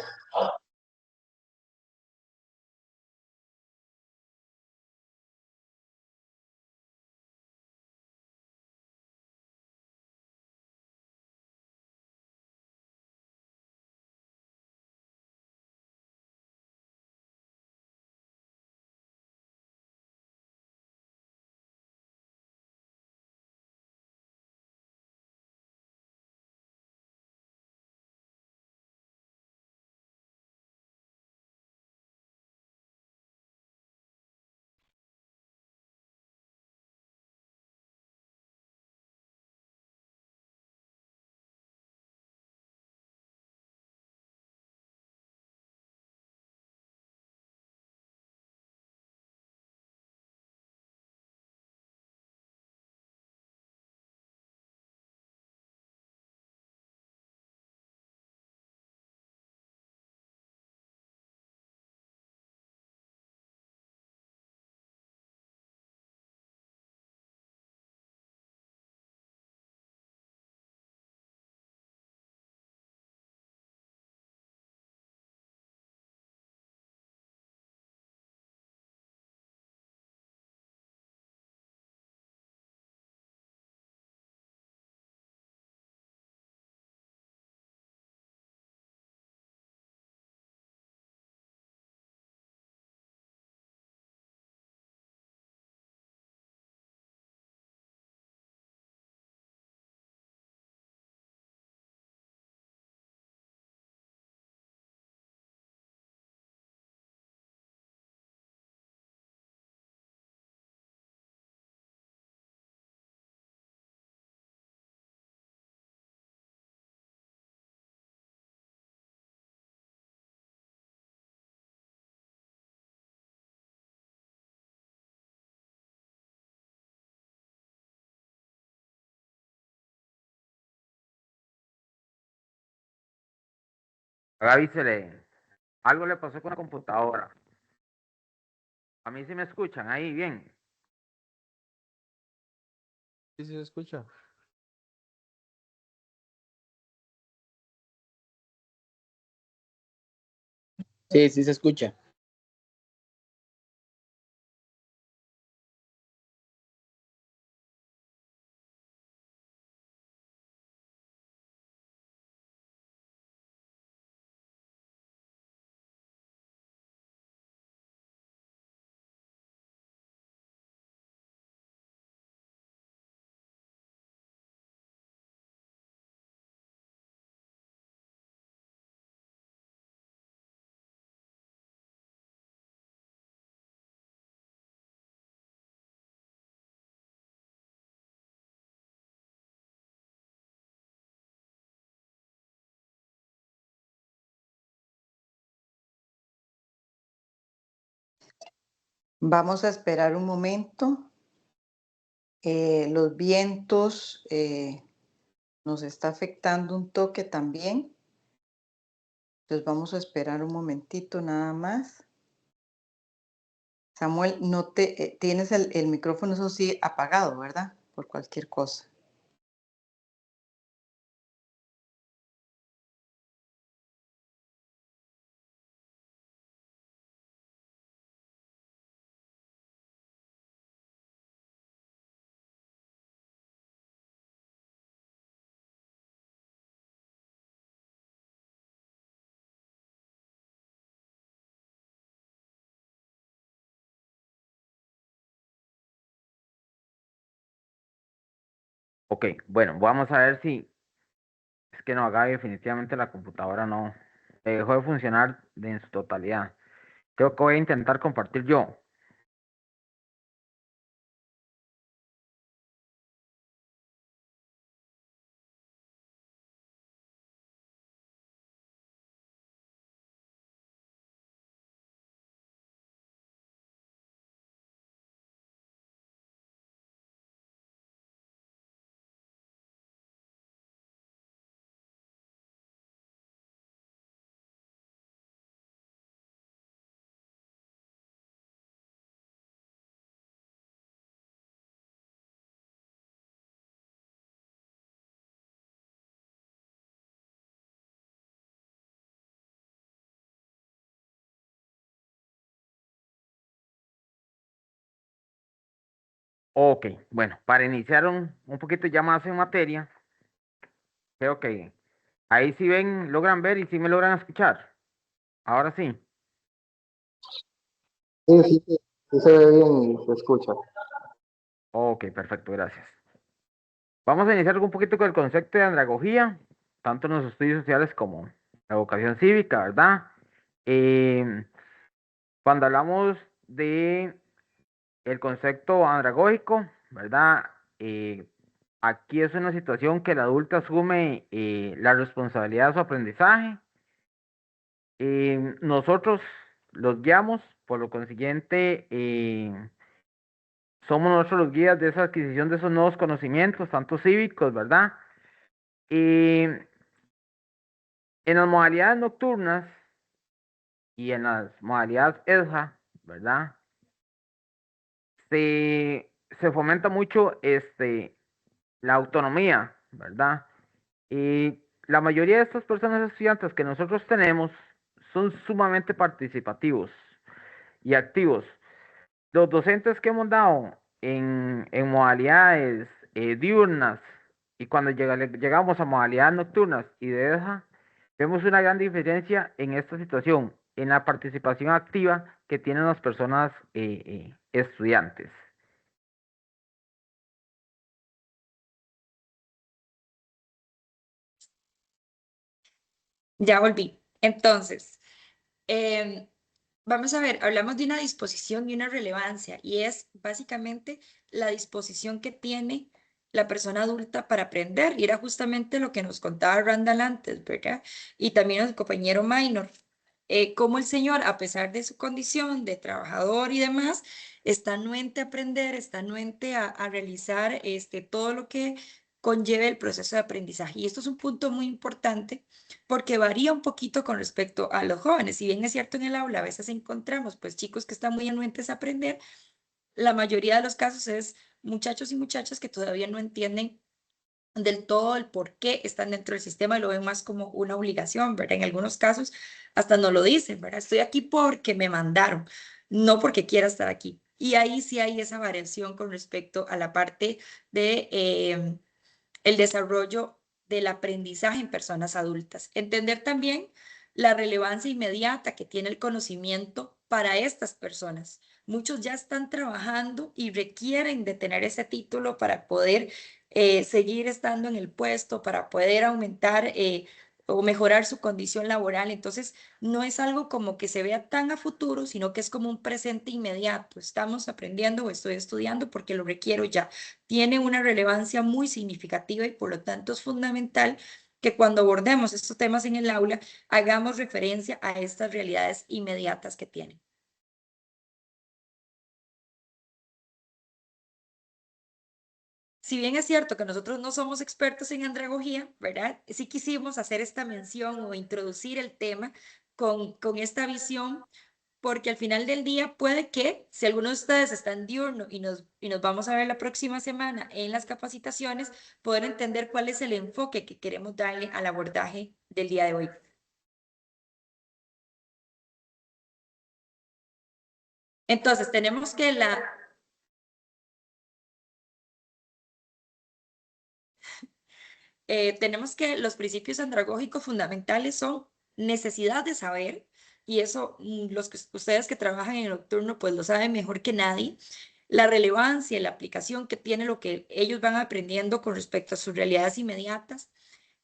A Gaby algo le pasó con la computadora. A mí sí me escuchan ahí bien. Sí, sí se escucha. Sí, sí se escucha. Vamos a esperar un momento. Los vientos nos está afectando un toque también. Entonces vamos a esperar un momentito nada más. Samuel, no tienes el micrófono, eso sí, apagado, ¿verdad? Por cualquier cosa. Ok, bueno, vamos a ver si es que no, Gaby, definitivamente la computadora no dejó de funcionar en su totalidad. Creo que voy a intentar compartir yo. Ok, bueno, para iniciar un poquito ya más en materia, creo que ahí sí ven, logran ver y sí me logran escuchar. Ahora sí. Sí, sí, sí, sí se ve bien y se escucha. Ok, perfecto, gracias. Vamos a iniciar un poquito con el concepto de andragogía, tanto en los estudios sociales como la educación cívica, ¿verdad? Cuando hablamos de el concepto andragógico, ¿verdad? Aquí es una situación que el adulto asume la responsabilidad de su aprendizaje. Nosotros los guiamos, por lo consiguiente, somos nosotros los guías de esa adquisición de esos nuevos conocimientos, tanto cívicos, ¿verdad? En las modalidades nocturnas y en las modalidades ESJA, ¿verdad? Se fomenta mucho la autonomía, ¿verdad? Y la mayoría de estas personas estudiantes que nosotros tenemos son sumamente participativos y activos. Los docentes que hemos dado en modalidades diurnas y cuando llegamos a modalidades nocturnas y de esa, vemos una gran diferencia en esta situación, en la participación activa que tienen las personas estudiantes. Ya volví. Entonces, vamos a ver, hablamos de una disposición y una relevancia, y es básicamente la disposición que tiene la persona adulta para aprender, y era justamente lo que nos contaba Randall antes, ¿verdad? Y también el compañero Minor, cómo el señor, a pesar de su condición de trabajador y demás, está anuente a aprender, está anuente a realizar todo lo que conlleve el proceso de aprendizaje. Y esto es un punto muy importante porque varía un poquito con respecto a los jóvenes. Si bien es cierto, en el aula a veces encontramos pues chicos que están muy anuentes a aprender, la mayoría de los casos es muchachos y muchachas que todavía no entienden del todo el por qué están dentro del sistema y lo ven más como una obligación, ¿verdad? En algunos casos hasta no lo dicen, ¿verdad? Estoy aquí porque me mandaron, no porque quiera estar aquí. Y ahí sí hay esa variación con respecto a la parte de el desarrollo del aprendizaje en personas adultas. Entender también la relevancia inmediata que tiene el conocimiento para estas personas. Muchos ya están trabajando y requieren de tener ese título para poder seguir estando en el puesto, para poder aumentar o mejorar su condición laboral. Entonces, no es algo como que se vea tan a futuro, sino que es como un presente inmediato. Estamos aprendiendo o estoy estudiando porque lo requiero ya. Tiene una relevancia muy significativa y por lo tanto es fundamental que cuando abordemos estos temas en el aula hagamos referencia a estas realidades inmediatas que tienen. Si bien es cierto que nosotros no somos expertos en andragogía, ¿verdad? Sí quisimos hacer esta mención o introducir el tema con esta visión, porque al final del día puede que si algunos de ustedes están diurno y nos vamos a ver la próxima semana en las capacitaciones, poder entender cuál es el enfoque que queremos darle al abordaje del día de hoy. Entonces, tenemos que los principios andragógicos fundamentales son necesidad de saber, y eso ustedes que trabajan en el nocturno pues lo saben mejor que nadie, la relevancia y la aplicación que tiene lo que ellos van aprendiendo con respecto a sus realidades inmediatas,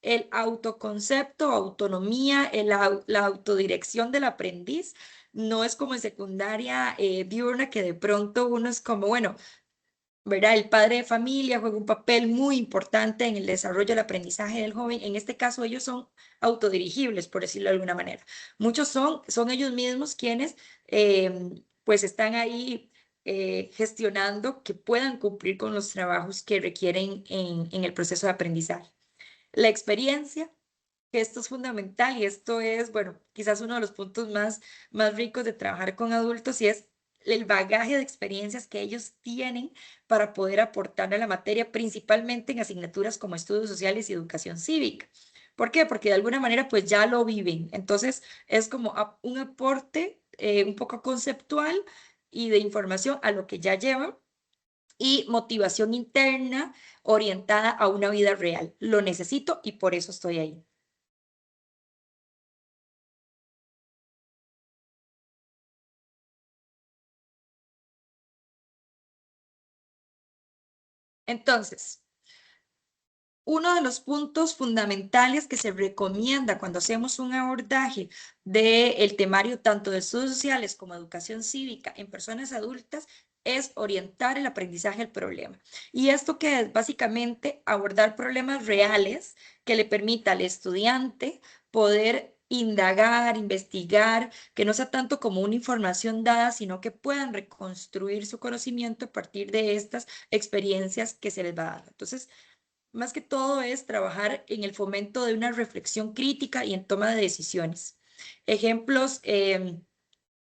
el autoconcepto, autonomía, la autodirección del aprendiz. No es como en secundaria diurna que de pronto uno es como, bueno, ¿verdad? El padre de familia juega un papel muy importante en el desarrollo del aprendizaje del joven. En este caso, ellos son autodirigibles, por decirlo de alguna manera. Muchos son ellos mismos quienes pues están ahí gestionando que puedan cumplir con los trabajos que requieren en el proceso de aprendizaje. La experiencia, que esto es fundamental y esto es, bueno, quizás uno de los puntos más ricos de trabajar con adultos, y es el bagaje de experiencias que ellos tienen para poder aportar a la materia, principalmente en asignaturas como estudios sociales y educación cívica. ¿Por qué? Porque de alguna manera pues ya lo viven. Entonces es como un aporte un poco conceptual y de información a lo que ya llevan, y motivación interna orientada a una vida real. Lo necesito y por eso estoy ahí. Entonces, uno de los puntos fundamentales que se recomienda cuando hacemos un abordaje del temario tanto de estudios sociales como educación cívica en personas adultas es orientar el aprendizaje al problema. ¿Y esto qué es? Básicamente abordar problemas reales que le permita al estudiante poder indagar, investigar, que no sea tanto como una información dada, sino que puedan reconstruir su conocimiento a partir de estas experiencias que se les va a dar. Entonces, más que todo es trabajar en el fomento de una reflexión crítica y en toma de decisiones. Ejemplos,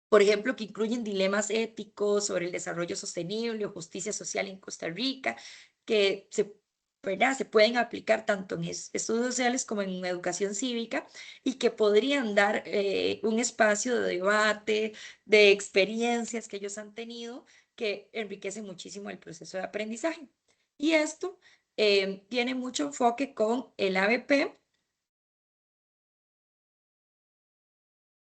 por ejemplo, que incluyen dilemas éticos sobre el desarrollo sostenible o justicia social en Costa Rica, que ¿verdad? Se pueden aplicar tanto en estudios sociales como en educación cívica, y que podrían dar un espacio de debate, de experiencias que ellos han tenido, que enriquecen muchísimo el proceso de aprendizaje. Y esto tiene mucho enfoque con el ABP,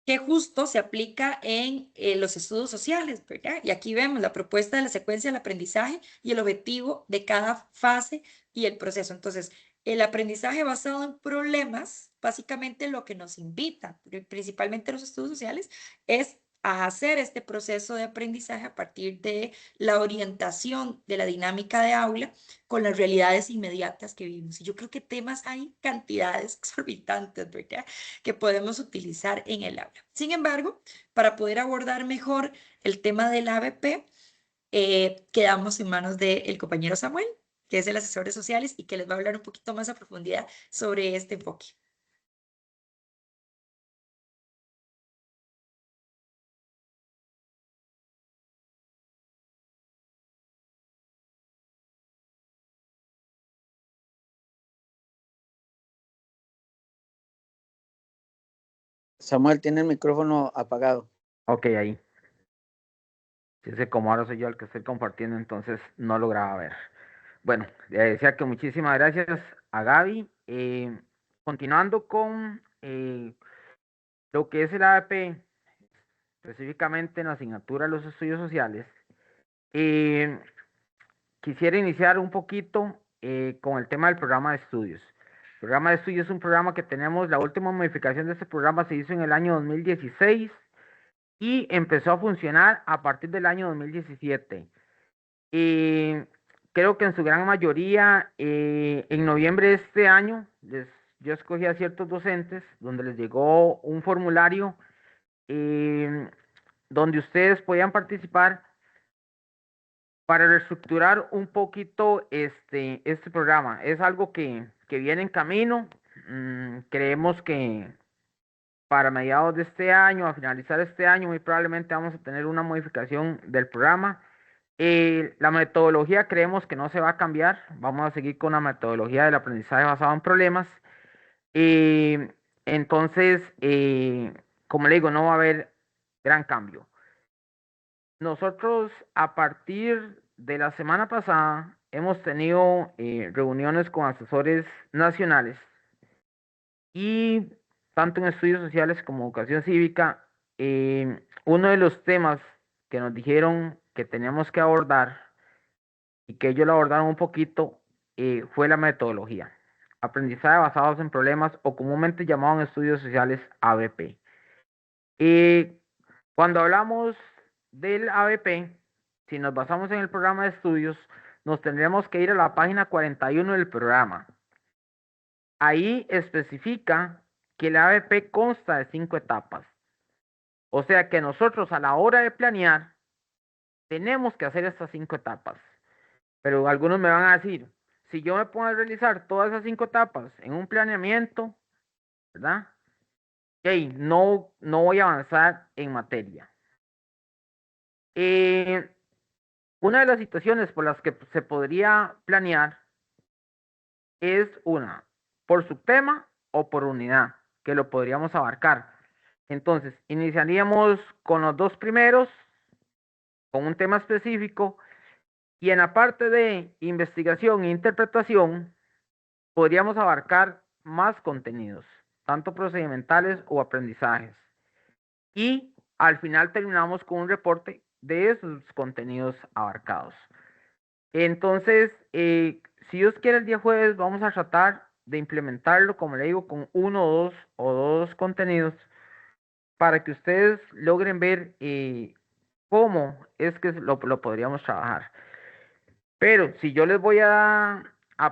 que justo se aplica en los estudios sociales, ¿verdad? Y aquí vemos la propuesta de la secuencia del aprendizaje y el objetivo de cada fase y el proceso. Entonces, el aprendizaje basado en problemas, básicamente lo que nos invita, principalmente los estudios sociales, es a hacer este proceso de aprendizaje a partir de la orientación de la dinámica de aula con las realidades inmediatas que vivimos. Y yo creo que temas hay cantidades exorbitantes, ¿verdad?, que podemos utilizar en el aula. Sin embargo, para poder abordar mejor el tema del ABP, quedamos en manos del compañero Samuel, que es el asesor de sociales y que les va a hablar un poquito más a profundidad sobre este enfoque. Samuel tiene el micrófono apagado. Ok, ahí. Dice, como ahora soy yo el que estoy compartiendo, entonces no lograba ver. Bueno, le decía que muchísimas gracias a Gaby. Continuando con lo que es el ABP, específicamente en la asignatura de los estudios sociales, quisiera iniciar un poquito con el tema del programa de estudios. El programa de estudios es un programa que tenemos, la última modificación de este programa se hizo en el año 2016 y empezó a funcionar a partir del año 2017. Creo que en su gran mayoría, en noviembre de este año, yo escogí a ciertos docentes donde les llegó un formulario donde ustedes podían participar para reestructurar un poquito este programa. Es algo que viene en camino. Creemos que para mediados de este año, a finalizar este año, muy probablemente vamos a tener una modificación del programa. La metodología creemos que no se va a cambiar. Vamos a seguir con la metodología del aprendizaje basado en problemas. Entonces, como le digo, no va a haber gran cambio. Nosotros a partir de la semana pasada hemos tenido reuniones con asesores nacionales y tanto en estudios sociales como educación cívica, uno de los temas que nos dijeron que teníamos que abordar y que ellos lo abordaron un poquito fue la metodología. Aprendizaje basados en problemas o comúnmente llamado en estudios sociales ABP. Cuando hablamos del ABP, si nos basamos en el programa de estudios, nos tendremos que ir a la página 41 del programa. Ahí especifica que el ABP consta de 5 etapas. O sea que nosotros a la hora de planear, tenemos que hacer estas 5 etapas. Pero algunos me van a decir, si yo me pongo a realizar todas esas 5 etapas en un planeamiento, ¿verdad? Okay, no voy a avanzar en materia. Una de las situaciones por las que se podría planear es una, por subtema o por unidad, que lo podríamos abarcar. Entonces, iniciaríamos con los dos primeros, con un tema específico, y en la parte de investigación e interpretación, podríamos abarcar más contenidos, tanto procedimentales o aprendizajes. Y al final terminamos con un reporte de esos contenidos abarcados. Entonces, si Dios quiere, el día jueves vamos a tratar de implementarlo, como le digo, con uno o dos contenidos para que ustedes logren ver cómo es que lo podríamos trabajar. Pero si yo les voy a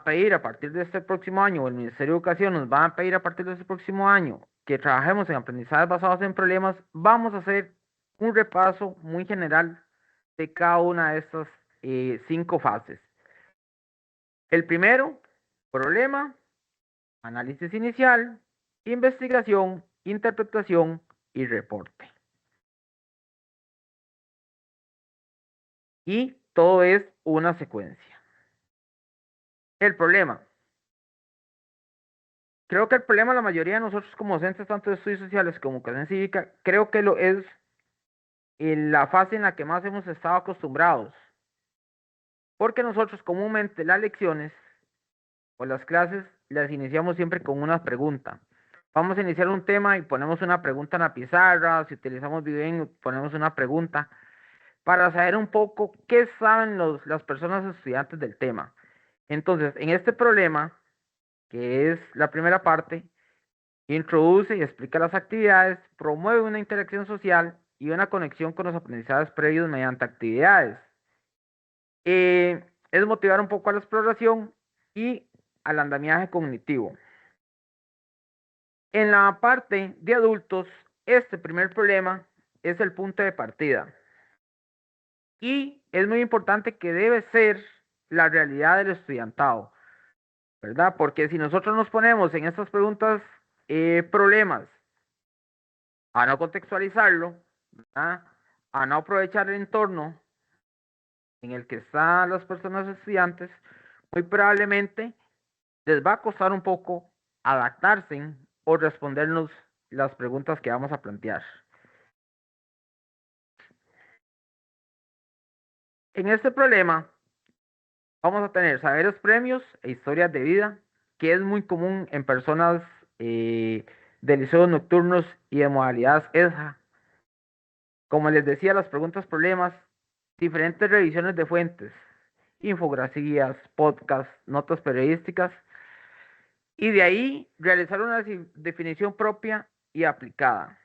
pedir a partir de este próximo año, o el Ministerio de Educación nos va a pedir a partir de este próximo año, que trabajemos en aprendizajes basados en problemas, vamos a hacer un repaso muy general de cada una de estas 5 fases. El primero, problema, análisis inicial, investigación, interpretación y reporte. Y todo es una secuencia. El problema. Creo que el problema, la mayoría de nosotros como docentes, tanto de estudios sociales como educación cívica, creo que lo es en la fase en la que más hemos estado acostumbrados. Porque nosotros comúnmente las lecciones o las clases las iniciamos siempre con una pregunta. Vamos a iniciar un tema y ponemos una pregunta en la pizarra. Si utilizamos video, ponemos una pregunta para saber un poco qué saben las personas estudiantes del tema. Entonces, en este problema, que es la primera parte, introduce y explica las actividades, promueve una interacción social y una conexión con los aprendizajes previos mediante actividades. Es motivar un poco a la exploración y al andamiaje cognitivo. En la parte de adultos, este primer problema es el punto de partida. Y es muy importante que debe ser la realidad del estudiantado, ¿verdad? Porque si nosotros nos ponemos en estas preguntas problemas a no contextualizarlo, ¿verdad? A no aprovechar el entorno en el que están las personas estudiantes, muy probablemente les va a costar un poco adaptarse o respondernos las preguntas que vamos a plantear. En este problema vamos a tener saberes premios e historias de vida, que es muy común en personas de liceos nocturnos y de modalidades ESJA. Como les decía, las preguntas problemas, diferentes revisiones de fuentes, infografías, podcasts, notas periodísticas, y de ahí realizar una definición propia y aplicada.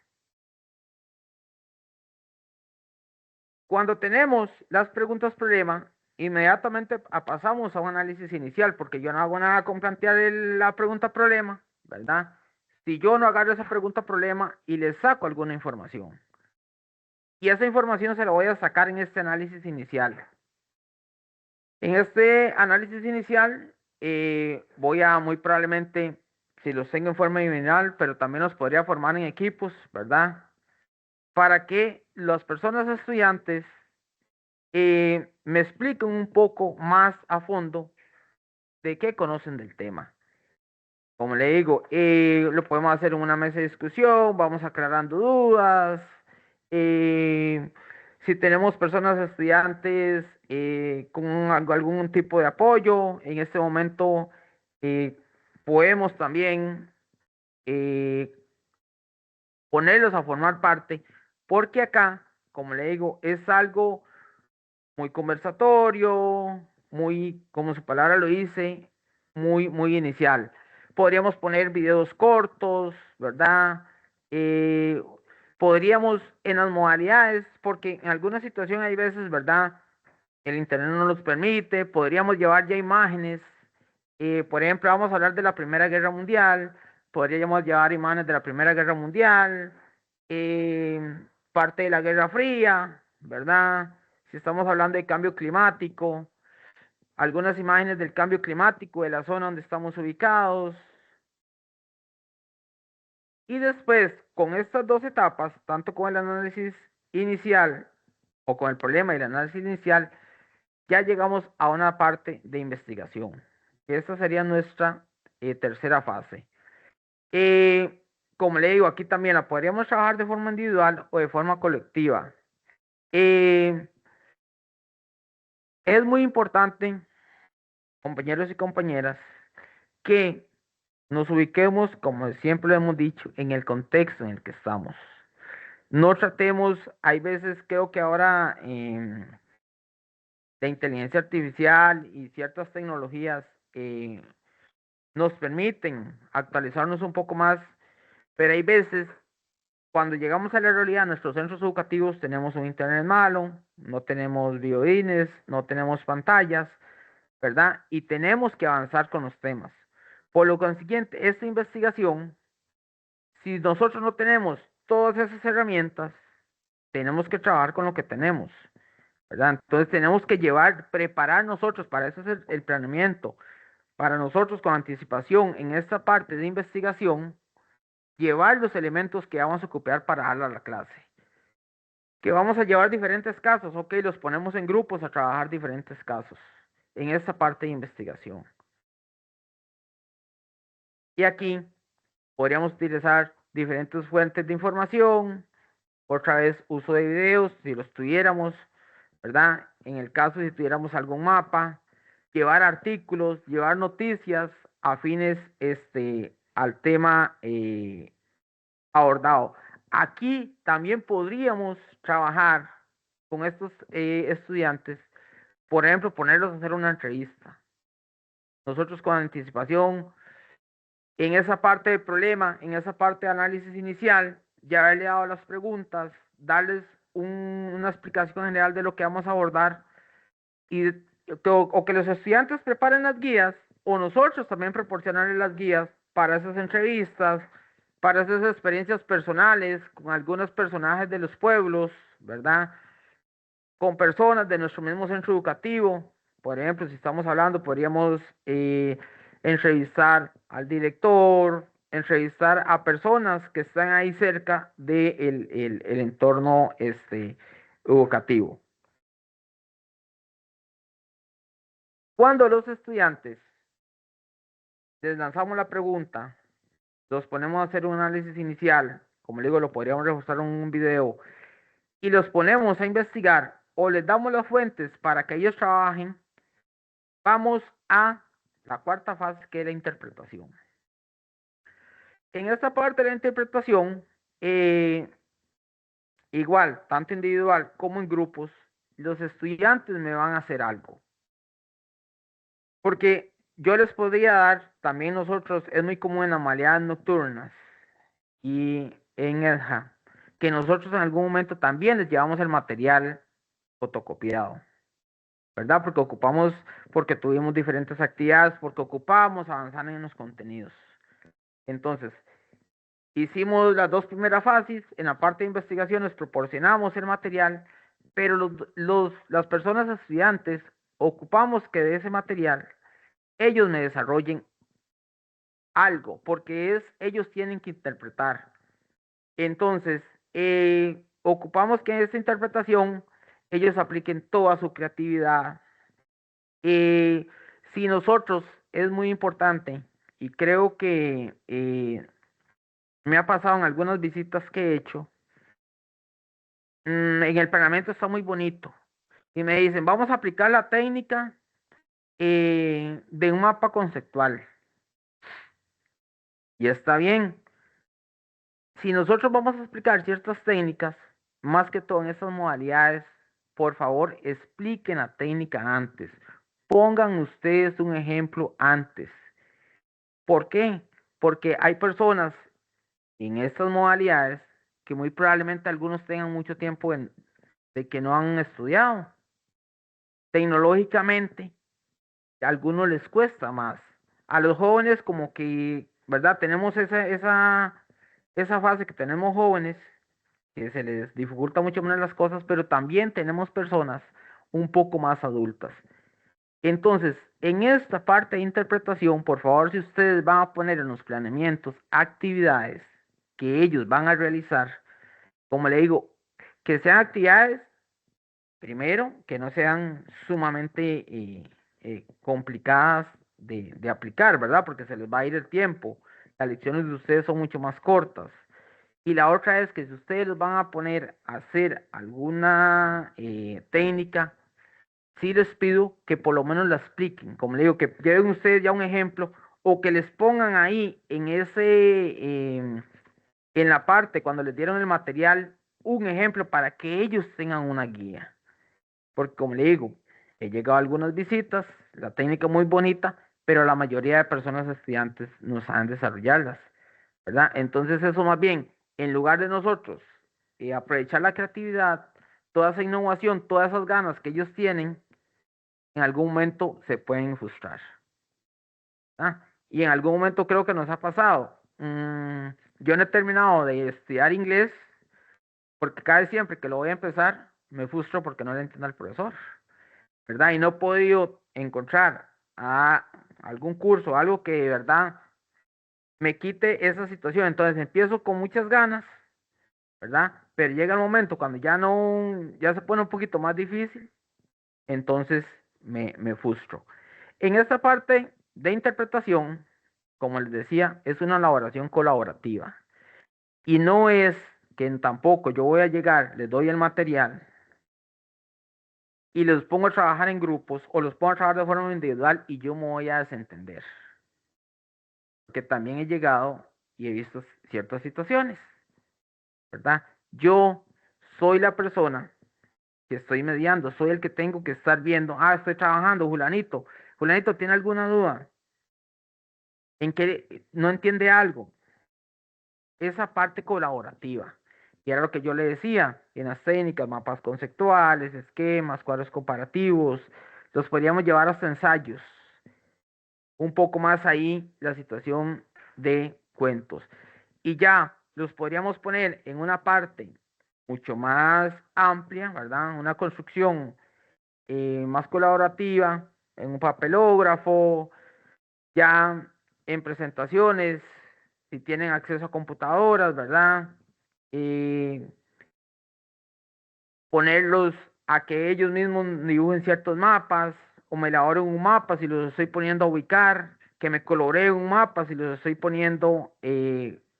Cuando tenemos las preguntas problema, inmediatamente pasamos a un análisis inicial, porque yo no hago nada con plantear la pregunta problema, ¿verdad? Si yo no agarro esa pregunta problema y le saco alguna información. Y esa información se la voy a sacar en este análisis inicial. En este análisis inicial voy a muy probablemente, si los tengo en forma individual, pero también los podría formar en equipos, ¿verdad? Para que las personas estudiantes me expliquen un poco más a fondo de qué conocen del tema. Como le digo, lo podemos hacer en una mesa de discusión, vamos aclarando dudas. Si tenemos personas estudiantes con algún tipo de apoyo, en este momento podemos también ponerlos a formar parte, porque acá, como le digo, es algo muy conversatorio, muy, como su palabra lo dice, muy inicial. Podríamos poner videos cortos, ¿verdad? Podríamos en las modalidades, porque en alguna situación hay veces, ¿verdad? El internet no los permite, podríamos llevar ya imágenes. Por ejemplo, vamos a hablar de la Primera Guerra Mundial, podríamos llevar imágenes de la Primera Guerra Mundial, parte de la Guerra Fría, ¿verdad? Si estamos hablando de cambio climático, algunas imágenes del cambio climático, de la zona donde estamos ubicados. Y después, con estas dos etapas, tanto con el análisis inicial o con el problema y el análisis inicial, ya llegamos a una parte de investigación. Esta sería nuestra tercera fase. Como le digo, aquí también la podríamos trabajar de forma individual o de forma colectiva. Es muy importante, compañeros y compañeras, que nos ubiquemos, como siempre lo hemos dicho, en el contexto en el que estamos. No tratemos, hay veces creo que ahora la inteligencia artificial y ciertas tecnologías nos permiten actualizarnos un poco más, pero hay veces cuando llegamos a la realidad, nuestros centros educativos tenemos un internet malo, no tenemos videoines, no tenemos pantallas, ¿verdad? Y tenemos que avanzar con los temas. Por lo consiguiente, esta investigación, si nosotros no tenemos todas esas herramientas, tenemos que trabajar con lo que tenemos, ¿verdad? Entonces tenemos que preparar nosotros, para eso es el planeamiento, para nosotros con anticipación en esta parte de investigación, llevar los elementos que vamos a ocupar para dar a la clase. Que vamos a llevar diferentes casos, ok, los ponemos en grupos a trabajar diferentes casos en esta parte de investigación. Y aquí podríamos utilizar diferentes fuentes de información, otra vez uso de videos, si los tuviéramos, ¿verdad? En el caso si tuviéramos algún mapa, llevar artículos, llevar noticias afines al tema abordado. Aquí también podríamos trabajar con estos estudiantes, por ejemplo, ponerlos a hacer una entrevista. Nosotros con anticipación, en esa parte del problema, en esa parte de análisis inicial, ya haberle dado las preguntas, darles una explicación general de lo que vamos a abordar y o que los estudiantes preparen las guías o nosotros también proporcionarles las guías para esas entrevistas, para esas experiencias personales con algunos personajes de los pueblos, ¿verdad? Con personas de nuestro mismo centro educativo, Por ejemplo, si estamos hablando, podríamos entrevistar al director, entrevistar a personas que están ahí cerca del el entorno educativo. Cuando los estudiantes les lanzamos la pregunta, los ponemos a hacer un análisis inicial, como le digo, lo podríamos reforzar en un video, y los ponemos a investigar o les damos las fuentes para que ellos trabajen, vamos a la cuarta fase, que es la interpretación. En esta parte de la interpretación, igual, tanto individual como en grupos, los estudiantes me van a hacer algo. Porque yo les podría dar, también nosotros, es muy común en las modalidades nocturnas y en EDJA, que nosotros en algún momento también les llevamos el material fotocopiado, ¿verdad? Porque tuvimos diferentes actividades, porque ocupamos avanzar en los contenidos. Entonces, hicimos las dos primeras fases, en la parte de investigación les proporcionamos el material, pero las personas estudiantes ocupamos que de ese material ellos me desarrollen algo, porque ellos tienen que interpretar. Entonces, ocupamos que en esta interpretación ellos apliquen toda su creatividad. Si nosotros, es muy importante, y creo que me ha pasado en algunas visitas que he hecho, en el planeamiento está muy bonito, y me dicen, vamos a aplicar la técnica de un mapa conceptual. Y está bien. Si nosotros vamos a explicar ciertas técnicas, más que todo en estas modalidades, por favor, expliquen la técnica antes. Pongan ustedes un ejemplo antes. ¿Por qué? Porque hay personas en estas modalidades que muy probablemente algunos tengan mucho tiempo de que no han estudiado. Tecnológicamente, a algunos les cuesta más. A los jóvenes como que, ¿verdad? Tenemos esa fase que tenemos jóvenes, que se les dificulta mucho menos las cosas, pero también tenemos personas un poco más adultas. Entonces, en esta parte de interpretación, por favor, si ustedes van a poner en los planeamientos actividades que ellos van a realizar, como le digo, que sean actividades, primero, que no sean sumamente complicadas de aplicar, ¿verdad? Porque se les va a ir el tiempo. Las lecciones de ustedes son mucho más cortas. Y la otra es que si ustedes los van a poner a hacer alguna técnica, sí les pido que por lo menos la expliquen. Como le digo, que lleven ustedes ya un ejemplo o que les pongan ahí en la parte cuando les dieron el material un ejemplo para que ellos tengan una guía. Porque como le digo, he llegado a algunas visitas, la técnica es muy bonita, pero la mayoría de personas estudiantes no saben desarrollarlas, ¿verdad? Entonces eso más bien, en lugar de nosotros aprovechar la creatividad, toda esa innovación, todas esas ganas que ellos tienen, en algún momento se pueden frustrar. Y en algún momento creo que nos ha pasado. Yo no he terminado de estudiar inglés porque casi siempre que lo voy a empezar me frustro porque no le entiendo al profesor, ¿verdad? Y no he podido encontrar algún curso, algo que de verdad me quite esa situación. Entonces empiezo con muchas ganas, ¿verdad? Pero llega el momento cuando ya se pone un poquito más difícil, entonces me frustro. En esta parte de interpretación, como les decía, es una elaboración colaborativa. Y no es que tampoco yo voy a llegar, les doy el material y los pongo a trabajar en grupos o los pongo a trabajar de forma individual y yo me voy a desentender. Porque también he llegado y he visto ciertas situaciones, ¿verdad? Yo soy la persona que estoy mediando, soy el que tengo que estar viendo, estoy trabajando, Julanito ¿tiene alguna duda? ¿En qué no entiende algo? Esa parte colaborativa. Y era lo que yo le decía, en las técnicas, mapas conceptuales, esquemas, cuadros comparativos, los podríamos llevar hasta ensayos. Un poco más ahí la situación de cuentos. Y ya los podríamos poner en una parte mucho más amplia, ¿verdad? Una construcción más colaborativa, en un papelógrafo, ya en presentaciones, si tienen acceso a computadoras, ¿verdad? Ponerlos a que ellos mismos dibujen ciertos mapas o me elaboren un mapa si los estoy poniendo a ubicar, que me coloreen un mapa si los estoy poniendo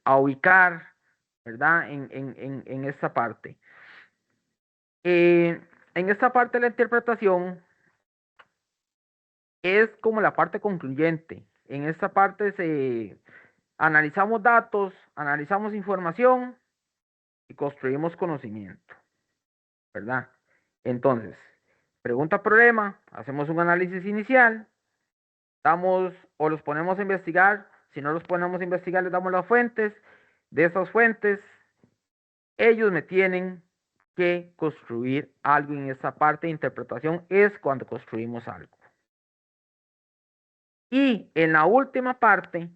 a ubicar, ¿verdad? En esta parte. En esta parte de la interpretación es como la parte concluyente. En esta parte analizamos datos, analizamos información y construimos conocimiento, ¿verdad? Entonces, pregunta, problema, hacemos un análisis inicial, damos o los ponemos a investigar. Si no los ponemos a investigar, les damos las fuentes. De esas fuentes, ellos me tienen que construir algo en esa parte de interpretación. Es cuando construimos algo. Y en la última parte,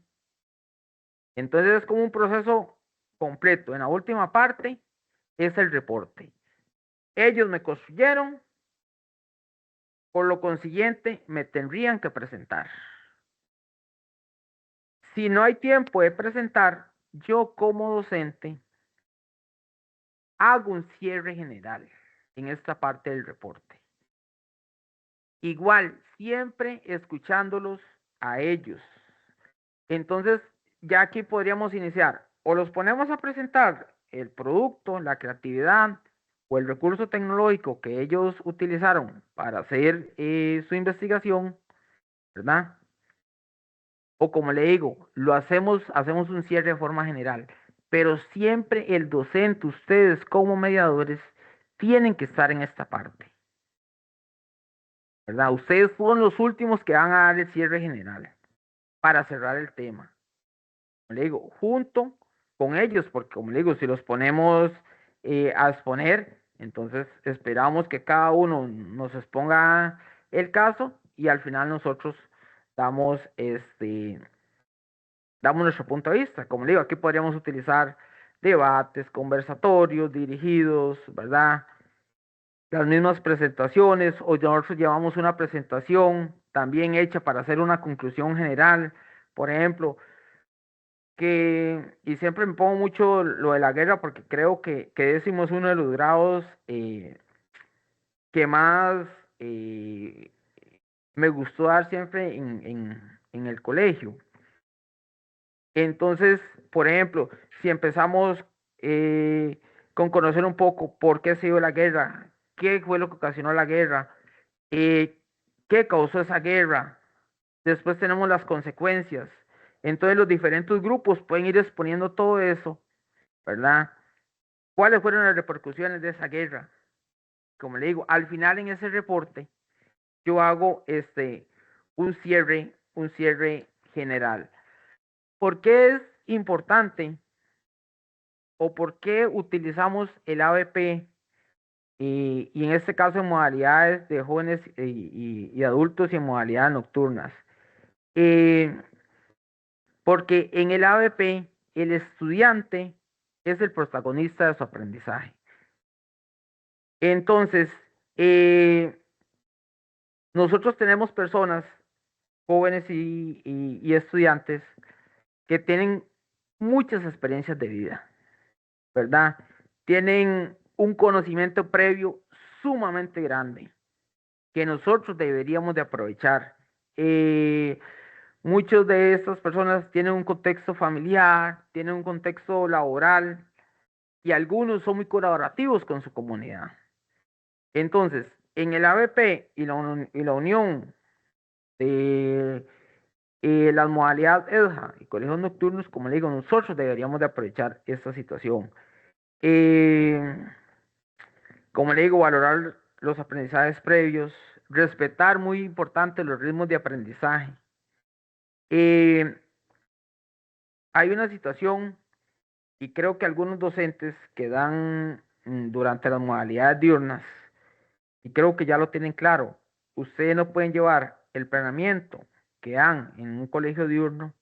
entonces es como un proceso completo. En la última parte es el reporte. Ellos me construyeron, por lo consiguiente, me tendrían que presentar. Si no hay tiempo de presentar, yo como docente hago un cierre general en esta parte del reporte. Igual, siempre escuchándolos a ellos. Entonces, ya aquí podríamos iniciar. O los ponemos a presentar el producto, la creatividad o el recurso tecnológico que ellos utilizaron para hacer su investigación, ¿verdad? O como le digo, hacemos un cierre de forma general. Pero siempre el docente, ustedes como mediadores, tienen que estar en esta parte, ¿verdad? Ustedes son los últimos que van a dar el cierre general para cerrar el tema. Como le digo, junto con ellos, porque como le digo, si los ponemos a exponer, entonces esperamos que cada uno nos exponga el caso y al final nosotros damos nuestro punto de vista. Como le digo, aquí podríamos utilizar debates, conversatorios dirigidos, ¿verdad? Las mismas presentaciones, o nosotros llevamos una presentación también hecha para hacer una conclusión general, por ejemplo, y siempre me pongo mucho lo de la guerra porque creo que decimos uno de los grados que más me gustó dar siempre en el colegio. Entonces, por ejemplo, si empezamos con conocer un poco por qué se dio la guerra, qué fue lo que ocasionó la guerra, qué causó esa guerra, después tenemos las consecuencias. Entonces los diferentes grupos pueden ir exponiendo todo eso, ¿verdad? ¿Cuáles fueron las repercusiones de esa guerra? Como le digo, al final en ese reporte yo hago un cierre general. ¿Por qué es importante o por qué utilizamos el ABP y en este caso en modalidades de jóvenes y adultos y en modalidades nocturnas? Porque en el ABP el estudiante es el protagonista de su aprendizaje. Entonces, nosotros tenemos personas, jóvenes y estudiantes, que tienen muchas experiencias de vida, ¿verdad? Tienen un conocimiento previo sumamente grande que nosotros deberíamos de aprovechar. Muchos de estas personas tienen un contexto familiar, tienen un contexto laboral y algunos son muy colaborativos con su comunidad. Entonces, en el ABP y la unión de las modalidades EDJA y colegios nocturnos, como le digo, nosotros deberíamos de aprovechar esta situación. Como le digo, valorar los aprendizajes previos, respetar, muy importante, los ritmos de aprendizaje. Hay una situación, y creo que algunos docentes que dan durante las modalidades diurnas, y creo que ya lo tienen claro, ustedes no pueden llevar el planeamiento que dan en un colegio diurno,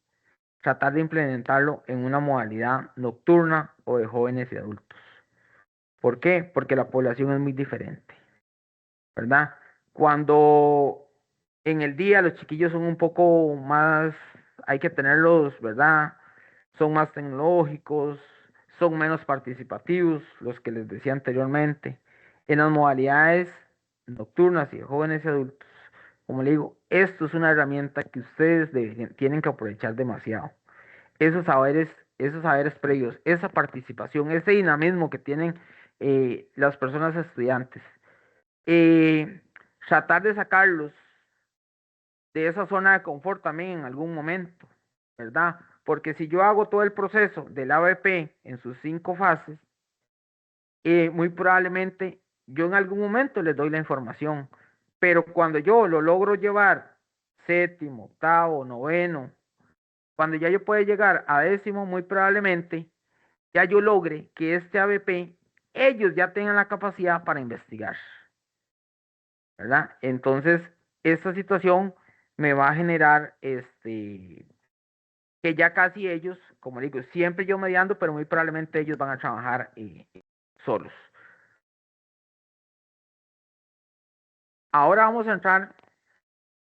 tratar de implementarlo en una modalidad nocturna o de jóvenes y adultos. ¿Por qué? Porque la población es muy diferente, ¿verdad? Cuando en el día los chiquillos son un poco más, hay que tenerlos, ¿verdad? Son más tecnológicos, son menos participativos, los que les decía anteriormente. En las modalidades nocturnas y de jóvenes y adultos, como le digo, esto es una herramienta que ustedes tienen que aprovechar demasiado. Esos saberes previos, esa participación, ese dinamismo que tienen las personas estudiantes. Tratar de sacarlos de esa zona de confort también en algún momento, ¿verdad? Porque si yo hago todo el proceso del ABP en sus 5 fases, muy probablemente yo en algún momento les doy la información, pero cuando yo lo logro llevar séptimo, octavo, noveno, cuando ya yo pueda llegar a décimo, muy probablemente ya yo logre que este ABP, ellos ya tengan la capacidad para investigar, ¿verdad? Entonces, esta situación me va a generar que ya casi ellos, como digo, siempre yo mediando, pero muy probablemente ellos van a trabajar solos. Ahora vamos a entrar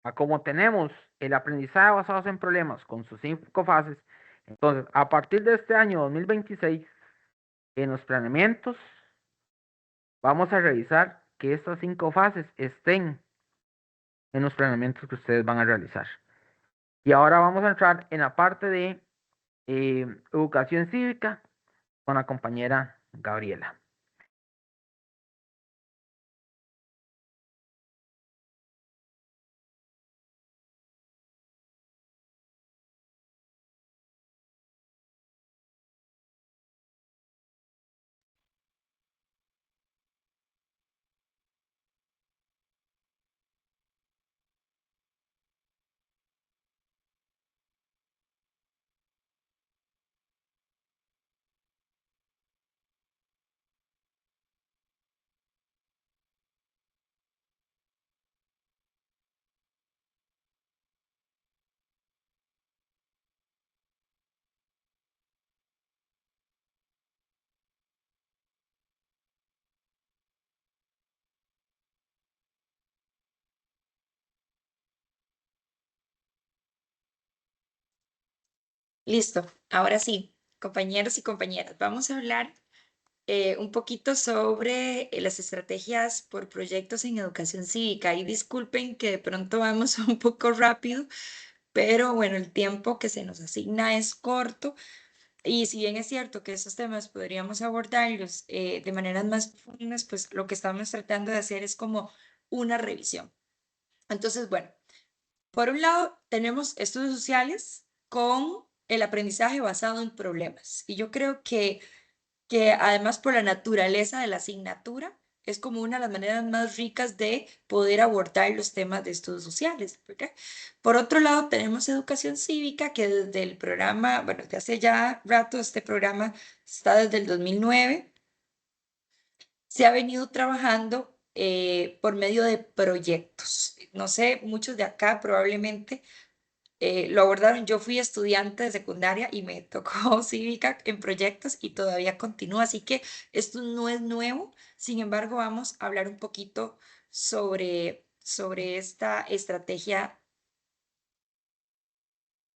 a cómo tenemos el aprendizaje basado en problemas con sus 5 fases. Entonces, a partir de este año 2026, en los planeamientos, vamos a revisar que estas 5 fases estén en los planeamientos que ustedes van a realizar. Y ahora vamos a entrar en la parte de educación cívica con la compañera Gabriela. Listo, ahora sí, compañeros y compañeras, vamos a hablar un poquito sobre las estrategias por proyectos en educación cívica. Y disculpen que de pronto vamos un poco rápido, pero bueno, el tiempo que se nos asigna es corto. Y si bien es cierto que esos temas podríamos abordarlos de maneras más profundas, pues lo que estamos tratando de hacer es como una revisión. Entonces, bueno, por un lado tenemos estudios sociales con el aprendizaje basado en problemas. Y yo creo que además por la naturaleza de la asignatura, es como una de las maneras más ricas de poder abordar los temas de estudios sociales. ¿Okay? Por otro lado, tenemos educación cívica, que desde el programa, bueno, desde hace ya rato, este programa está desde el 2009, se ha venido trabajando por medio de proyectos. No sé, muchos de acá probablemente lo abordaron. Yo fui estudiante de secundaria y me tocó cívica en proyectos y todavía continúa, así que esto no es nuevo. Sin embargo, vamos a hablar un poquito sobre esta estrategia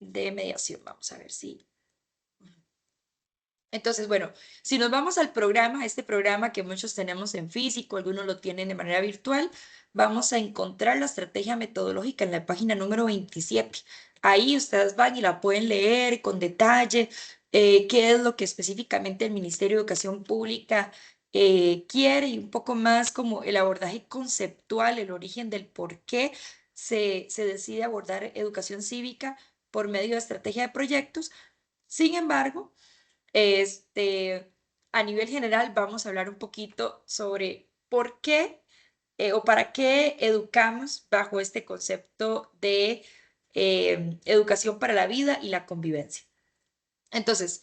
de mediación. Vamos a ver si... Entonces, bueno, si nos vamos al programa, este programa que muchos tenemos en físico, algunos lo tienen de manera virtual, vamos a encontrar la estrategia metodológica en la página número 27. Ahí ustedes van y la pueden leer con detalle, qué es lo que específicamente el Ministerio de Educación Pública quiere y un poco más como el abordaje conceptual, el origen del por qué se decide abordar educación cívica por medio de estrategia de proyectos. Sin embargo, a nivel general vamos a hablar un poquito sobre por qué o para qué educamos bajo este concepto de educación para la vida y la convivencia. Entonces,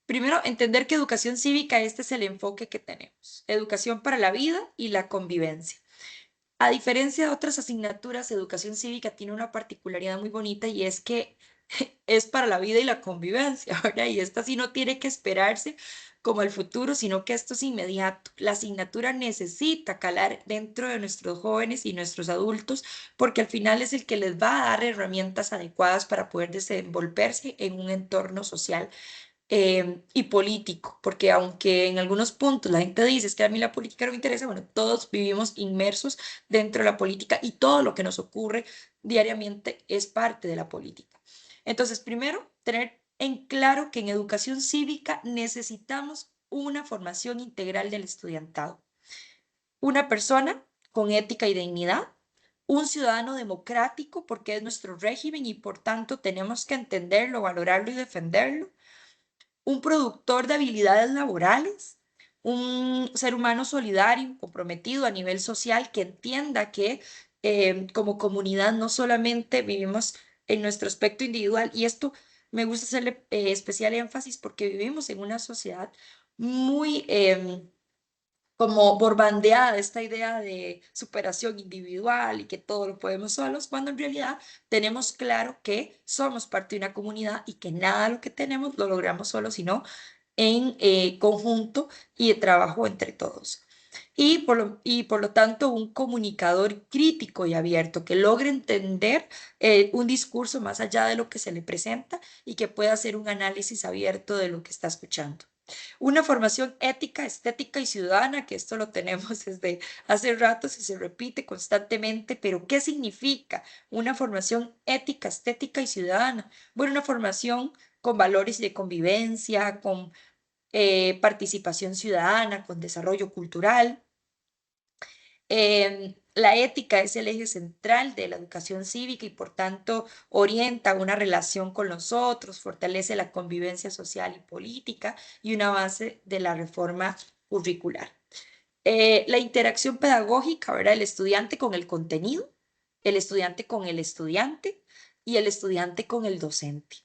primero, entender que educación cívica, este es el enfoque que tenemos. Educación para la vida y la convivencia. A diferencia de otras asignaturas, educación cívica tiene una particularidad muy bonita y es que es para la vida y la convivencia, ¿verdad? Y esta sí no tiene que esperarse como al futuro, sino que esto es inmediato. La asignatura necesita calar dentro de nuestros jóvenes y nuestros adultos, porque al final es el que les va a dar herramientas adecuadas para poder desenvolverse en un entorno social y político, porque aunque en algunos puntos la gente dice es que a mí la política no me interesa, bueno, todos vivimos inmersos dentro de la política y todo lo que nos ocurre diariamente es parte de la política. Entonces, primero, tener en claro que en educación cívica necesitamos una formación integral del estudiantado. Una persona con ética y dignidad, un ciudadano democrático porque es nuestro régimen y por tanto tenemos que entenderlo, valorarlo y defenderlo, un productor de habilidades laborales, un ser humano solidario, comprometido a nivel social, que entienda que como comunidad no solamente vivimos en nuestro aspecto individual, y esto me gusta hacerle especial énfasis porque vivimos en una sociedad muy como borbandeada esta idea de superación individual y que todo lo podemos solos, cuando en realidad tenemos claro que somos parte de una comunidad y que nada de lo que tenemos lo logramos solos, sino en conjunto y de trabajo entre todos. Y por lo tanto, un comunicador crítico y abierto que logre entender un discurso más allá de lo que se le presenta y que pueda hacer un análisis abierto de lo que está escuchando. Una formación ética, estética y ciudadana, que esto lo tenemos desde hace rato, se repite constantemente, pero ¿qué significa una formación ética, estética y ciudadana? Bueno, una formación con valores de convivencia, con participación ciudadana, con desarrollo cultural. La ética es el eje central de la educación cívica y por tanto orienta una relación con los otros, fortalece la convivencia social y política y una base de la reforma curricular. La interacción pedagógica, ¿verdad? El estudiante con el contenido, el estudiante con el estudiante y el estudiante con el docente.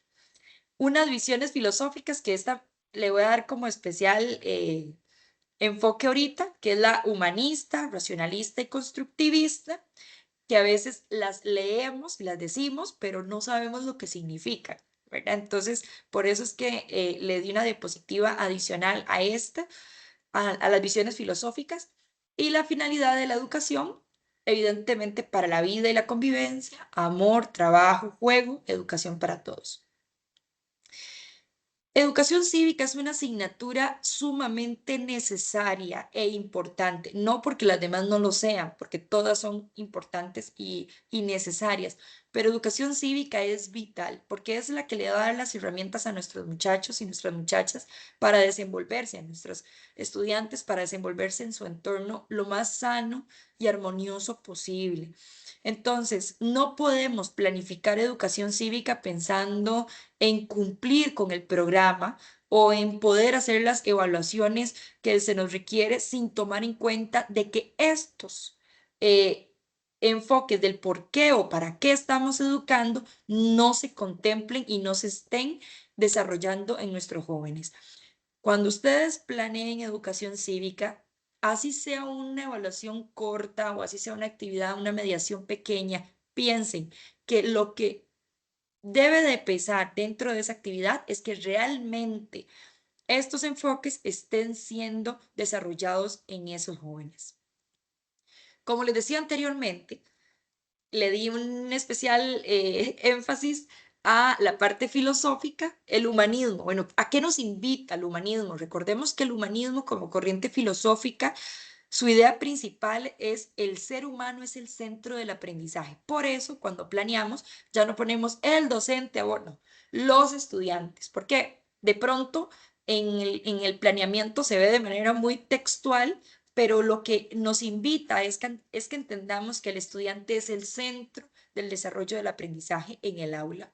Unas visiones filosóficas que esta le voy a dar como especial enfoque ahorita, que es la humanista, racionalista y constructivista, que a veces las leemos y las decimos, pero no sabemos lo que significan, ¿verdad? Entonces, por eso es que le di una diapositiva adicional a esta, a las visiones filosóficas y la finalidad de la educación, evidentemente para la vida y la convivencia, amor, trabajo, juego, educación para todos. Educación cívica es una asignatura sumamente necesaria e importante, no porque las demás no lo sean, porque todas son importantes y necesarias, pero educación cívica es vital porque es la que le va a dar las herramientas a nuestros muchachos y nuestras muchachas para desenvolverse, a nuestros estudiantes para desenvolverse en su entorno lo más sano y armonioso posible. Entonces, no podemos planificar educación cívica pensando en cumplir con el programa o en poder hacer las evaluaciones que se nos requiere sin tomar en cuenta de que estos enfoques del por qué o para qué estamos educando no se contemplen y no se estén desarrollando en nuestros jóvenes. Cuando ustedes planeen educación cívica, así sea una evaluación corta o así sea una actividad, una mediación pequeña, piensen que lo que debe de pesar dentro de esa actividad es que realmente estos enfoques estén siendo desarrollados en esos jóvenes. Como les decía anteriormente, le di un especial énfasis a la parte filosófica, el humanismo. Bueno, ¿a qué nos invita el humanismo? Recordemos que el humanismo como corriente filosófica, su idea principal es el ser humano es el centro del aprendizaje. Por eso, cuando planeamos, ya no ponemos el docente a bordo, los estudiantes, porque de pronto en el planeamiento se ve de manera muy textual, pero lo que nos invita es que entendamos que el estudiante es el centro del desarrollo del aprendizaje en el aula.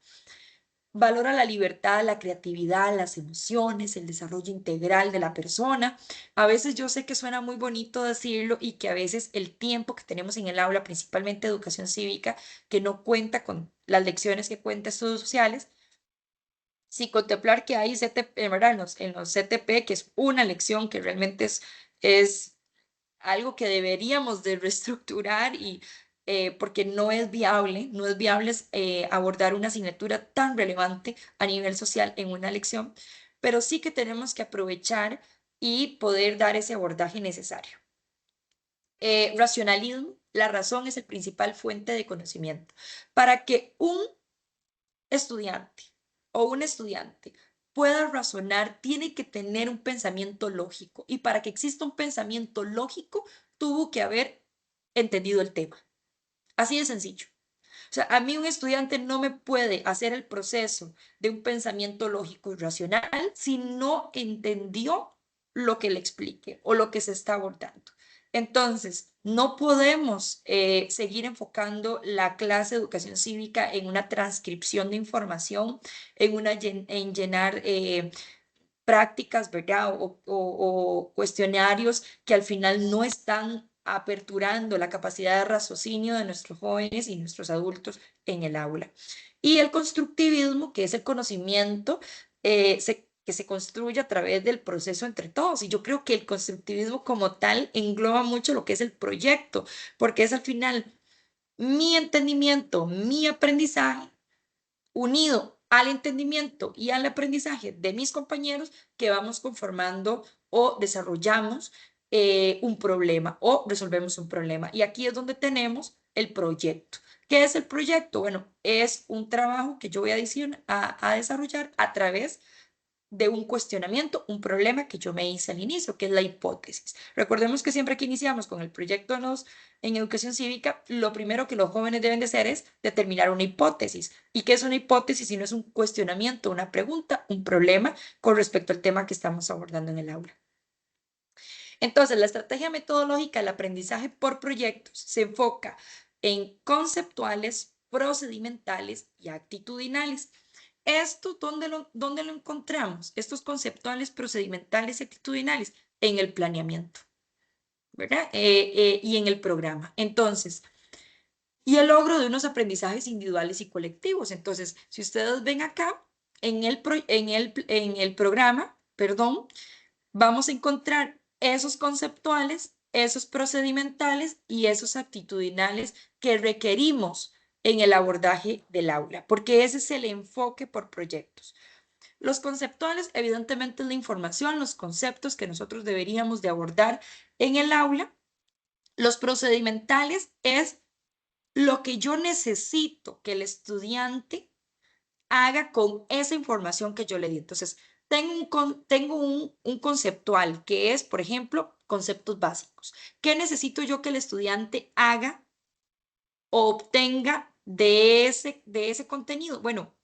Valora la libertad, la creatividad, las emociones, el desarrollo integral de la persona. A veces yo sé que suena muy bonito decirlo y que a veces el tiempo que tenemos en el aula, principalmente educación cívica, que no cuenta con las lecciones que cuenta estudios sociales, sin contemplar que hay CTP, ¿verdad? En los CTP, que es una lección que realmente es algo que deberíamos de reestructurar y porque no es viable abordar una asignatura tan relevante a nivel social en una lección, pero sí que tenemos que aprovechar y poder dar ese abordaje necesario. Racionalismo, la razón es el principal fuente de conocimiento. Para que un estudiante o un estudiante pueda razonar, tiene que tener un pensamiento lógico. Y para que exista un pensamiento lógico, tuvo que haber entendido el tema. Así de sencillo. O sea, a mí un estudiante no me puede hacer el proceso de un pensamiento lógico y racional si no entendió lo que le explique o lo que se está abordando. Entonces, no podemos seguir enfocando la clase de educación cívica en una transcripción de información, en llenar prácticas, ¿verdad? O cuestionarios que al final no están aperturando la capacidad de raciocinio de nuestros jóvenes y nuestros adultos en el aula. Y el constructivismo, que es el conocimiento que se construye a través del proceso entre todos. Y yo creo que el constructivismo como tal engloba mucho lo que es el proyecto, porque es al final mi entendimiento, mi aprendizaje unido al entendimiento y al aprendizaje de mis compañeros que vamos conformando o desarrollamos un problema o resolvemos un problema. Y aquí es donde tenemos el proyecto. ¿Qué es el proyecto? Bueno, es un trabajo que yo voy a desarrollar a través de un cuestionamiento, un problema que yo me hice al inicio, que es la hipótesis. Recordemos que siempre que iniciamos con el proyecto en educación cívica, lo primero que los jóvenes deben de hacer es determinar una hipótesis. ¿Y qué es una hipótesis si no es un cuestionamiento, una pregunta, un problema con respecto al tema que estamos abordando en el aula? Entonces, la estrategia metodológica del aprendizaje por proyectos se enfoca en conceptuales, procedimentales y actitudinales. ¿Esto dónde lo encontramos? Estos conceptuales, procedimentales y actitudinales en el planeamiento, ¿verdad? Y en el programa. Entonces, y el logro de unos aprendizajes individuales y colectivos. Entonces, si ustedes ven acá, en el programa, perdón, vamos a encontrar esos conceptuales, esos procedimentales y esos actitudinales que requerimos en el abordaje del aula, porque ese es el enfoque por proyectos. Los conceptuales, evidentemente, es la información, los conceptos que nosotros deberíamos de abordar en el aula. Los procedimentales es lo que yo necesito que el estudiante haga con esa información que yo le di. Entonces, tengo un conceptual que es, por ejemplo, conceptos básicos. ¿Qué necesito yo que el estudiante haga o obtenga de ese contenido? Bueno,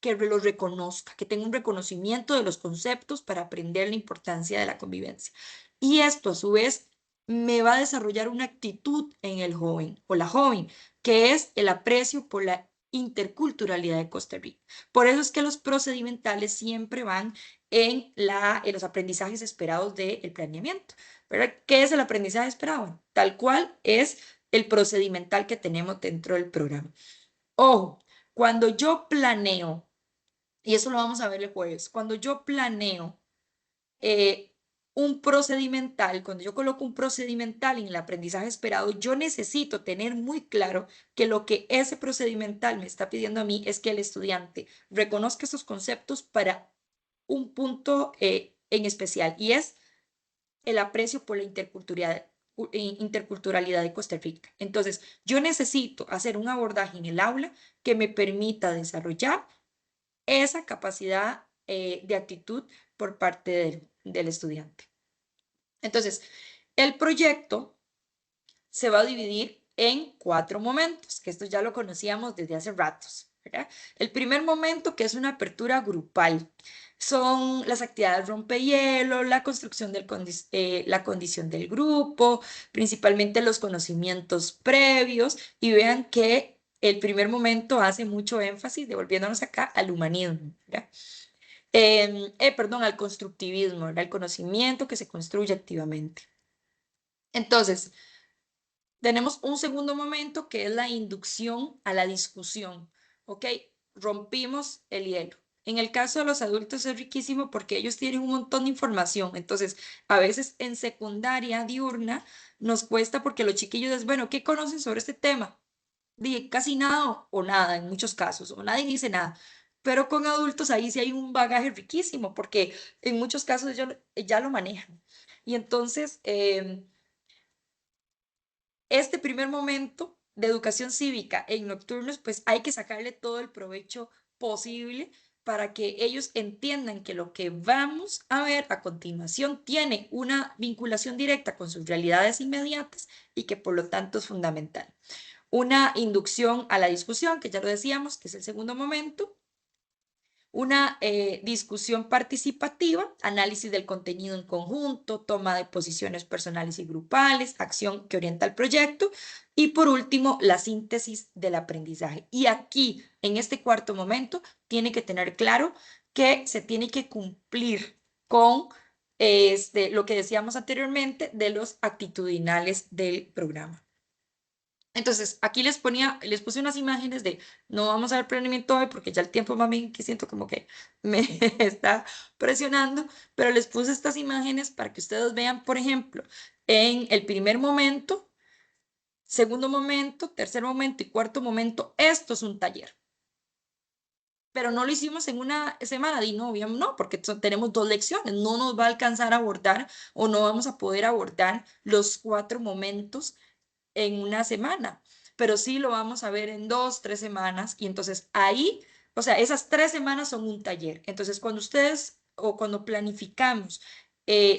que lo reconozca, que tenga un reconocimiento de los conceptos para aprender la importancia de la convivencia. Y esto, a su vez, me va a desarrollar una actitud en el joven o la joven, que es el aprecio por la interculturalidad de Costa Rica. Por eso es que los procedimentales siempre van en los aprendizajes esperados del planeamiento, ¿verdad? ¿Qué es el aprendizaje esperado? Tal cual es el procedimental que tenemos dentro del programa. Ojo, cuando yo planeo, y eso lo vamos a ver el jueves, cuando yo planeo un procedimental, cuando yo coloco un procedimental en el aprendizaje esperado, yo necesito tener muy claro que lo que ese procedimental me está pidiendo a mí es que el estudiante reconozca esos conceptos para un punto en especial, y es el aprecio por la interculturalidad de Costa Rica. Entonces, yo necesito hacer un abordaje en el aula que me permita desarrollar esa capacidad de actitud por parte del estudiante. Entonces, el proyecto se va a dividir en 4 momentos, que esto ya lo conocíamos desde hace ratos, ¿verdad? El primer momento, que es una apertura grupal, son las actividades rompehielo, la construcción la condición del grupo, principalmente los conocimientos previos, y vean que el primer momento hace mucho énfasis, devolviéndonos acá al humanismo, ¿verdad? Perdón, al constructivismo, ¿verdad? El conocimiento que se construye activamente. Entonces, tenemos un segundo momento que es la inducción a la discusión, ¿ok? Rompimos el hielo. En el caso de los adultos es riquísimo porque ellos tienen un montón de información. Entonces, a veces en secundaria diurna nos cuesta porque los chiquillos es, bueno, ¿qué conocen sobre este tema? Casi nada o nada en muchos casos, o nadie dice nada. pero con adultos ahí sí hay un bagaje riquísimo, porque en muchos casos ellos ya lo manejan. Y entonces, este primer momento de educación cívica en nocturnos, pues hay que sacarle todo el provecho posible para que ellos entiendan que lo que vamos a ver a continuación tiene una vinculación directa con sus realidades inmediatas y que por lo tanto es fundamental. Una inducción a la discusión, que ya lo decíamos, que es el segundo momento. Una discusión participativa, análisis del contenido en conjunto, toma de posiciones personales y grupales, acción que orienta el proyecto y por último la síntesis del aprendizaje. Y aquí, en este cuarto momento, tiene que tener claro que se tiene que cumplir con lo que decíamos anteriormente de los actitudinales del programa. Entonces, aquí les puse unas imágenes de, no vamos a ver planeamiento hoy porque ya el tiempo más bien que siento como que me está presionando, pero les puse estas imágenes para que ustedes vean, por ejemplo, en el primer momento, segundo momento, tercer momento y cuarto momento, esto es un taller. Pero no lo hicimos en una semana, no, porque tenemos 2 lecciones, no nos va a alcanzar a abordar o no vamos a poder abordar los 4 momentos en una semana, pero sí lo vamos a ver en 2, 3 semanas y entonces ahí, o sea, esas 3 semanas son un taller. Entonces, cuando ustedes o cuando planificamos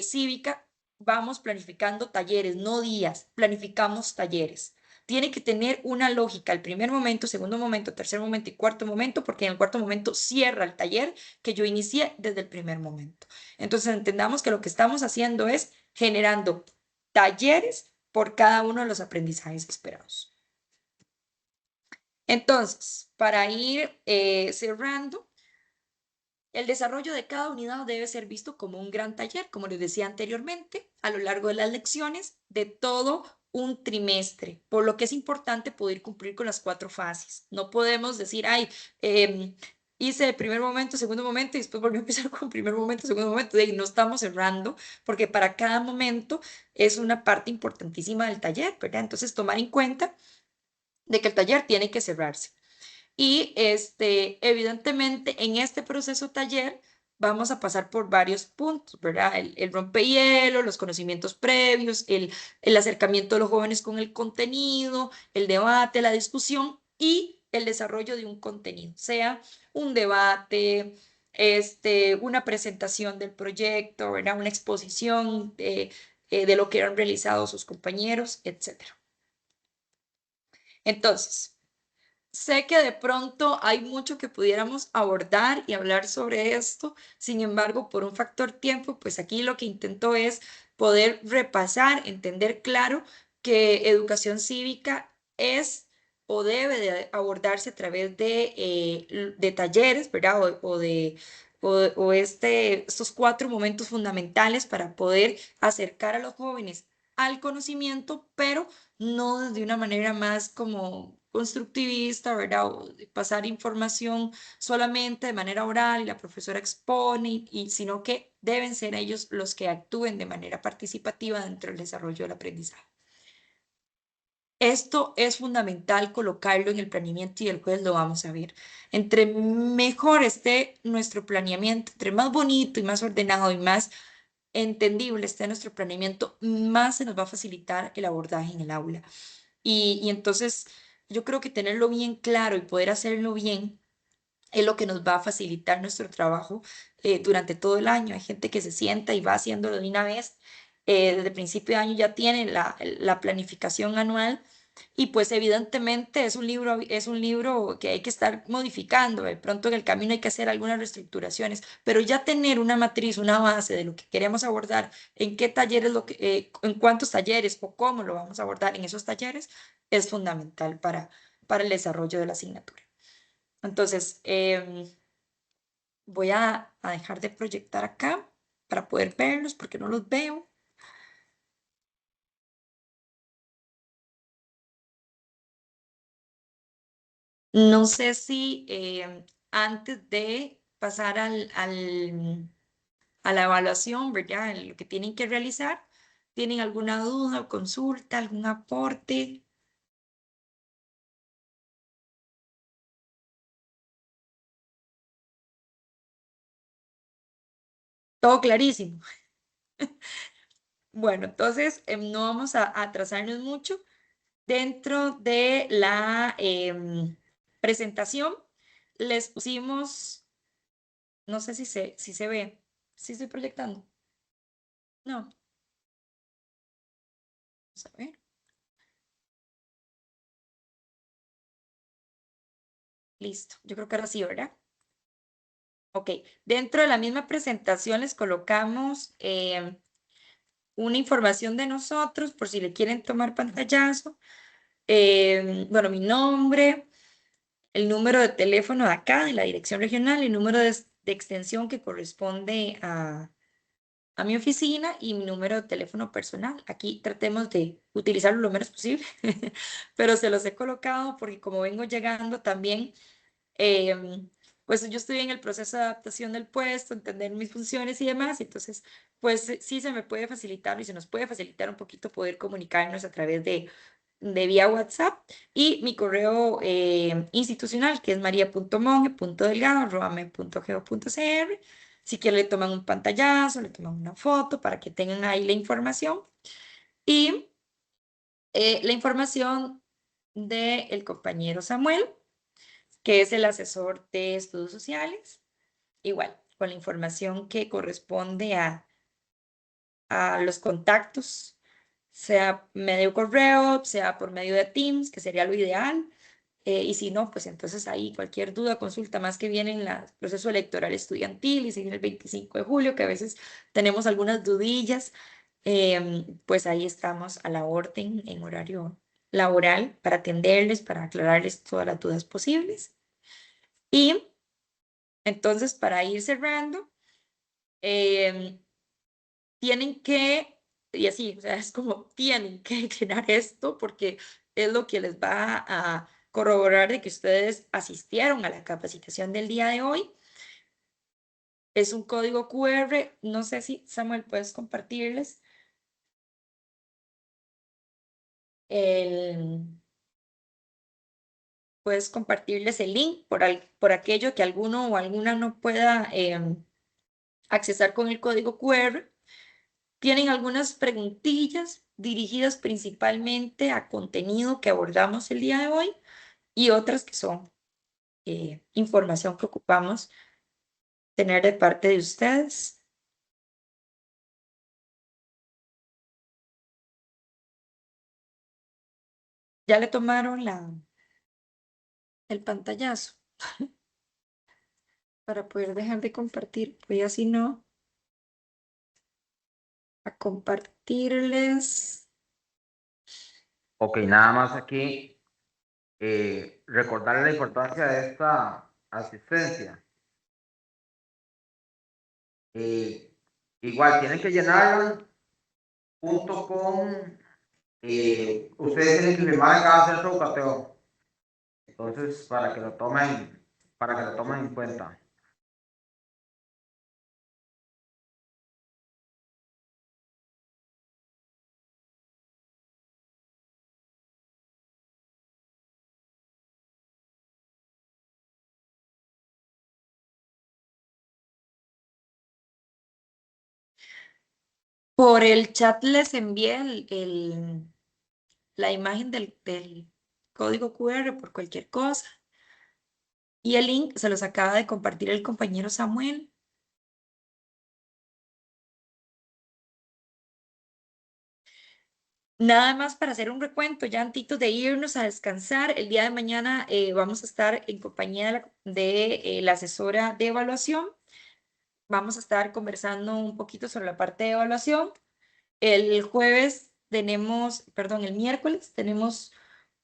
cívica, vamos planificando talleres, no días, planificamos talleres. Tiene que tener una lógica el primer momento, segundo momento, tercer momento y cuarto momento, porque en el cuarto momento cierra el taller que yo inicié desde el primer momento. Entonces, entendamos que lo que estamos haciendo es generando talleres por cada uno de los aprendizajes esperados. Entonces, para ir cerrando, el desarrollo de cada unidad debe ser visto como un gran taller, como les decía anteriormente, a lo largo de las lecciones de todo un trimestre, por lo que es importante poder cumplir con las 4 fases. No podemos decir, hice el primer momento, segundo momento y después volví a empezar con primer momento, segundo momento, y no estamos cerrando, porque para cada momento es una parte importantísima del taller, ¿verdad? Entonces, tomar en cuenta de que el taller tiene que cerrarse. Y evidentemente en este proceso taller vamos a pasar por varios puntos, ¿verdad? El rompehielo, los conocimientos previos, el acercamiento de los jóvenes con el contenido, el debate, la discusión y el desarrollo de un contenido, sea un debate, una presentación del proyecto, ¿verdad? Una exposición de lo que han realizado sus compañeros, etc. Entonces, sé que de pronto hay mucho que pudiéramos abordar y hablar sobre esto, sin embargo, por un factor tiempo, pues aquí lo que intento es poder repasar, entender claro que educación cívica es o debe de abordarse a través de talleres, ¿verdad? Estos 4 momentos fundamentales para poder acercar a los jóvenes al conocimiento, pero no de una manera más como constructivista, ¿verdad? O de pasar información solamente de manera oral y la profesora expone, sino que deben ser ellos los que actúen de manera participativa dentro del desarrollo del aprendizaje. Esto es fundamental colocarlo en el planeamiento y el jueves lo vamos a ver. Entre mejor esté nuestro planeamiento, entre más bonito y más ordenado y más entendible esté nuestro planeamiento, más se nos va a facilitar el abordaje en el aula. Y entonces yo creo que tenerlo bien claro y poder hacerlo bien es lo que nos va a facilitar nuestro trabajo durante todo el año. Hay gente que se sienta y va haciéndolo de una vez. Desde principio de año ya tiene la planificación anual y pues evidentemente es un libro que hay que estar modificando. De pronto en el camino hay que hacer algunas reestructuraciones, pero ya tener una matriz, una base de lo que queremos abordar, en qué talleres, en cuántos talleres o cómo lo vamos a abordar en esos talleres, es fundamental para el desarrollo de la asignatura. Entonces, voy a dejar de proyectar acá para poder verlos porque no los veo. No sé si antes de pasar a la evaluación, ¿verdad? En lo que tienen que realizar, ¿tienen alguna duda o consulta, algún aporte? Todo clarísimo. Bueno, entonces no vamos a atrasarnos mucho. Dentro de la presentación les pusimos, no sé si se ve, si estoy proyectando. No, vamos a ver. Listo, yo creo que ahora sí, ¿verdad? Ok, dentro de la misma presentación les colocamos una información de nosotros por si le quieren tomar pantallazo. Bueno, mi nombre, el número de teléfono de acá, de la dirección regional, el número de extensión que corresponde a mi oficina y mi número de teléfono personal. Aquí tratemos de utilizarlo lo menos posible, pero se los he colocado porque como vengo llegando también, pues yo estoy en el proceso de adaptación del puesto, entender mis funciones y demás, entonces pues sí se me puede facilitar y se nos puede facilitar un poquito poder comunicarnos a través de vía WhatsApp y mi correo institucional que es maria.monge.delgado@me.go.cr. Si quieren le toman un pantallazo, le toman una foto para que tengan ahí la información y la información del compañero Samuel, que es el asesor de estudios sociales, igual, con la información que corresponde a los contactos, sea medio correo, sea por medio de Teams, que sería lo ideal, y si no, pues entonces ahí cualquier duda, consulta, más que viene en el proceso electoral estudiantil y sigue el 25 de julio, que a veces tenemos algunas dudillas, pues ahí estamos a la orden en horario laboral para atenderles, para aclararles todas las dudas posibles. Y entonces, para ir cerrando, tienen que, y así, o sea, es como tienen que llenar esto porque es lo que les va a corroborar de que ustedes asistieron a la capacitación del día de hoy. Es un código QR, no sé si Samuel puedes compartirles puedes compartirles el link por aquello que alguno o alguna no pueda accesar con el código QR. Tienen algunas preguntillas dirigidas principalmente a contenido que abordamos el día de hoy y otras que son información que ocupamos tener de parte de ustedes. Ya le tomaron el pantallazo para poder dejar de compartir. Voy así no a compartirles. Ok, nada más aquí recordarle la importancia de esta asistencia. Igual tienen que llenarla junto con, ustedes tienen que firmar en cada centro educativo. Entonces, para que lo tomen en cuenta. Por el chat les envié la imagen del código QR por cualquier cosa. Y el link se los acaba de compartir el compañero Samuel. Nada más para hacer un recuento, ya antes de irnos a descansar, el día de mañana vamos a estar en compañía de la asesora de evaluación. Vamos a estar conversando un poquito sobre la parte de evaluación. El jueves tenemos, perdón, el miércoles tenemos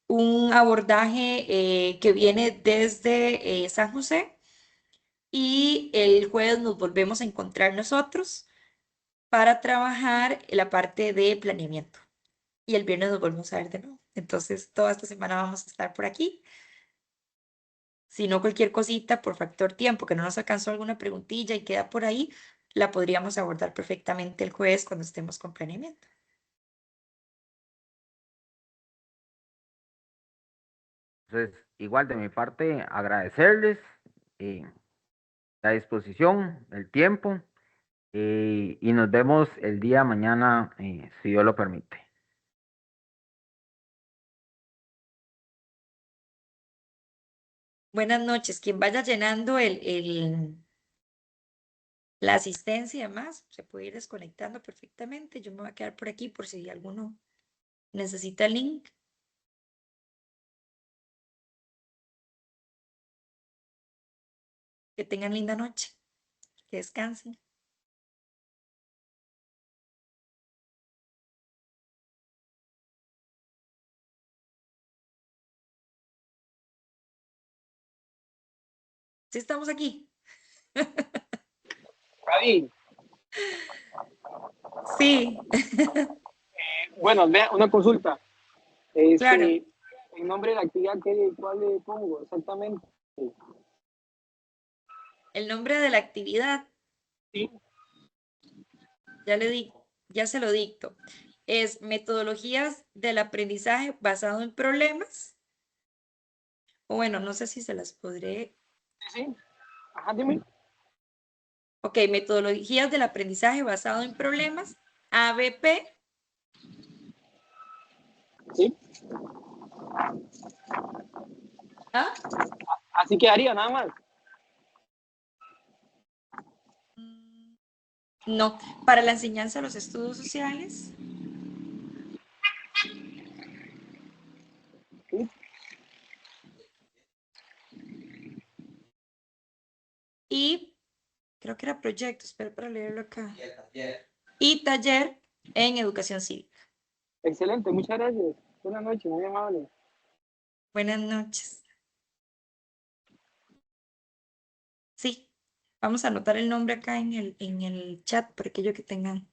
un abordaje que viene desde San José y el jueves nos volvemos a encontrar nosotros para trabajar la parte de planeamiento. Y el viernes nos volvemos a ver de nuevo. Entonces, toda esta semana vamos a estar por aquí. Si no, cualquier cosita por factor tiempo, que no nos alcanzó alguna preguntilla y queda por ahí, la podríamos abordar perfectamente el jueves cuando estemos con planeamiento. Entonces, igual de mi parte, agradecerles la disposición, el tiempo y nos vemos el día mañana, si Dios lo permite. Buenas noches. Quien vaya llenando la asistencia y demás, se puede ir desconectando perfectamente. Yo me voy a quedar por aquí por si alguno necesita el link. Que tengan linda noche. Que descansen. Sí, estamos aquí. Javi, Sí, bueno, vea, una consulta. claro. En nombre de la actividad, ¿cuál le pongo exactamente? El nombre de la actividad, Sí. ya se lo dicto. Es metodologías del aprendizaje basado en problemas. O bueno, no sé si se las podré. Sí. Ajá, dime. Ok, metodologías del aprendizaje basado en problemas, ABP. Sí. ¿Ah? Así quedaría nada más. No, para la enseñanza de los estudios sociales. Sí. Y creo que era proyecto, espero para leerlo acá. Y taller en educación cívica. Excelente, muchas gracias. Buenas noches, muy amable. Buenas noches. Sí, vamos a anotar el nombre acá en el chat para aquello que tengan.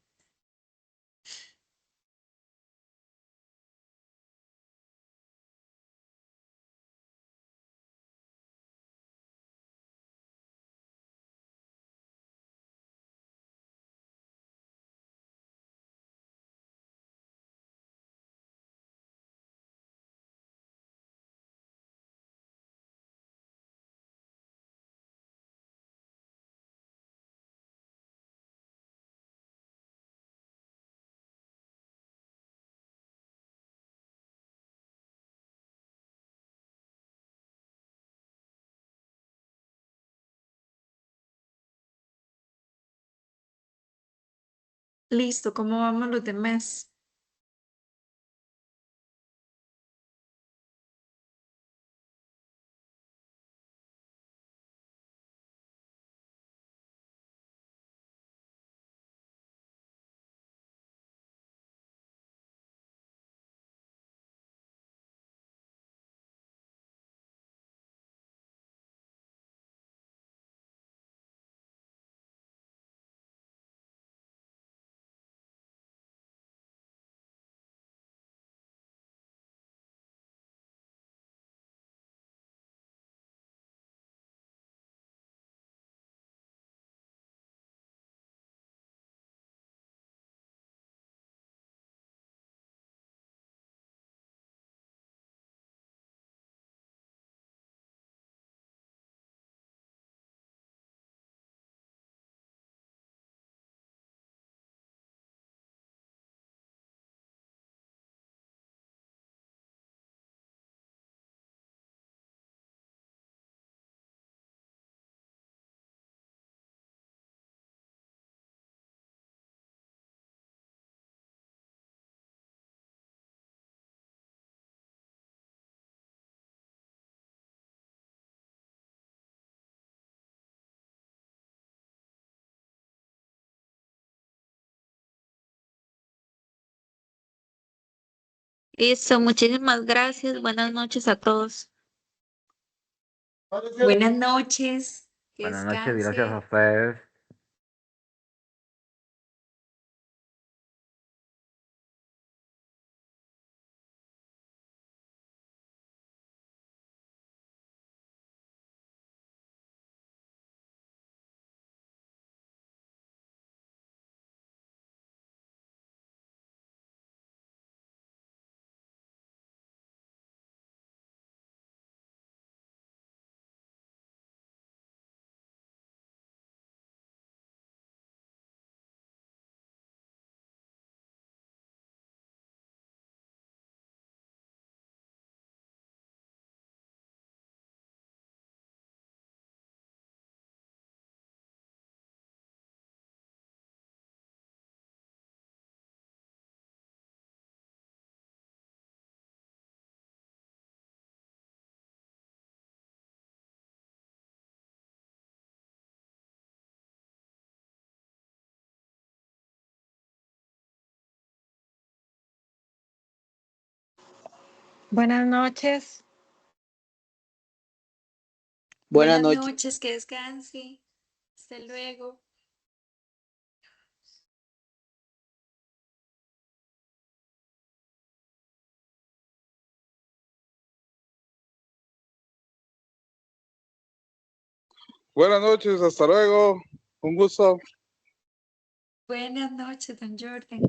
Listo, ¿cómo vamos los demás? Listo, muchísimas gracias. Buenas noches a todos. Buenas noches. Que Buenas noches, gracias a descanse. ustedes. Buenas noches. Buenas Buenas noches. noches, que descanse. Hasta luego. Buenas noches, hasta luego. Un gusto. Buenas noches, don Jordan.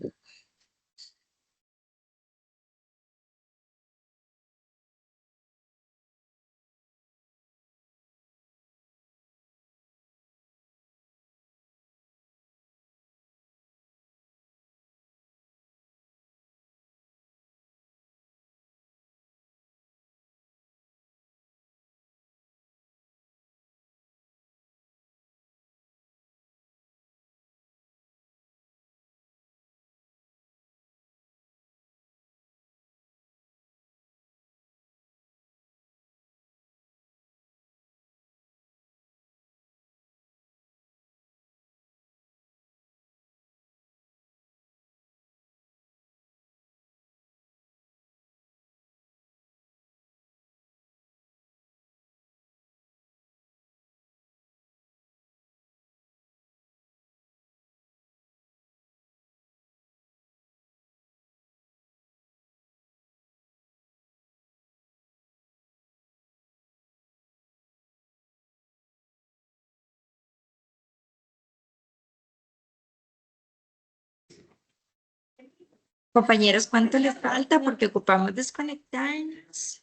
Compañeros, ¿cuánto les falta? Porque ocupamos desconectarnos.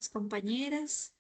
Las compañeras.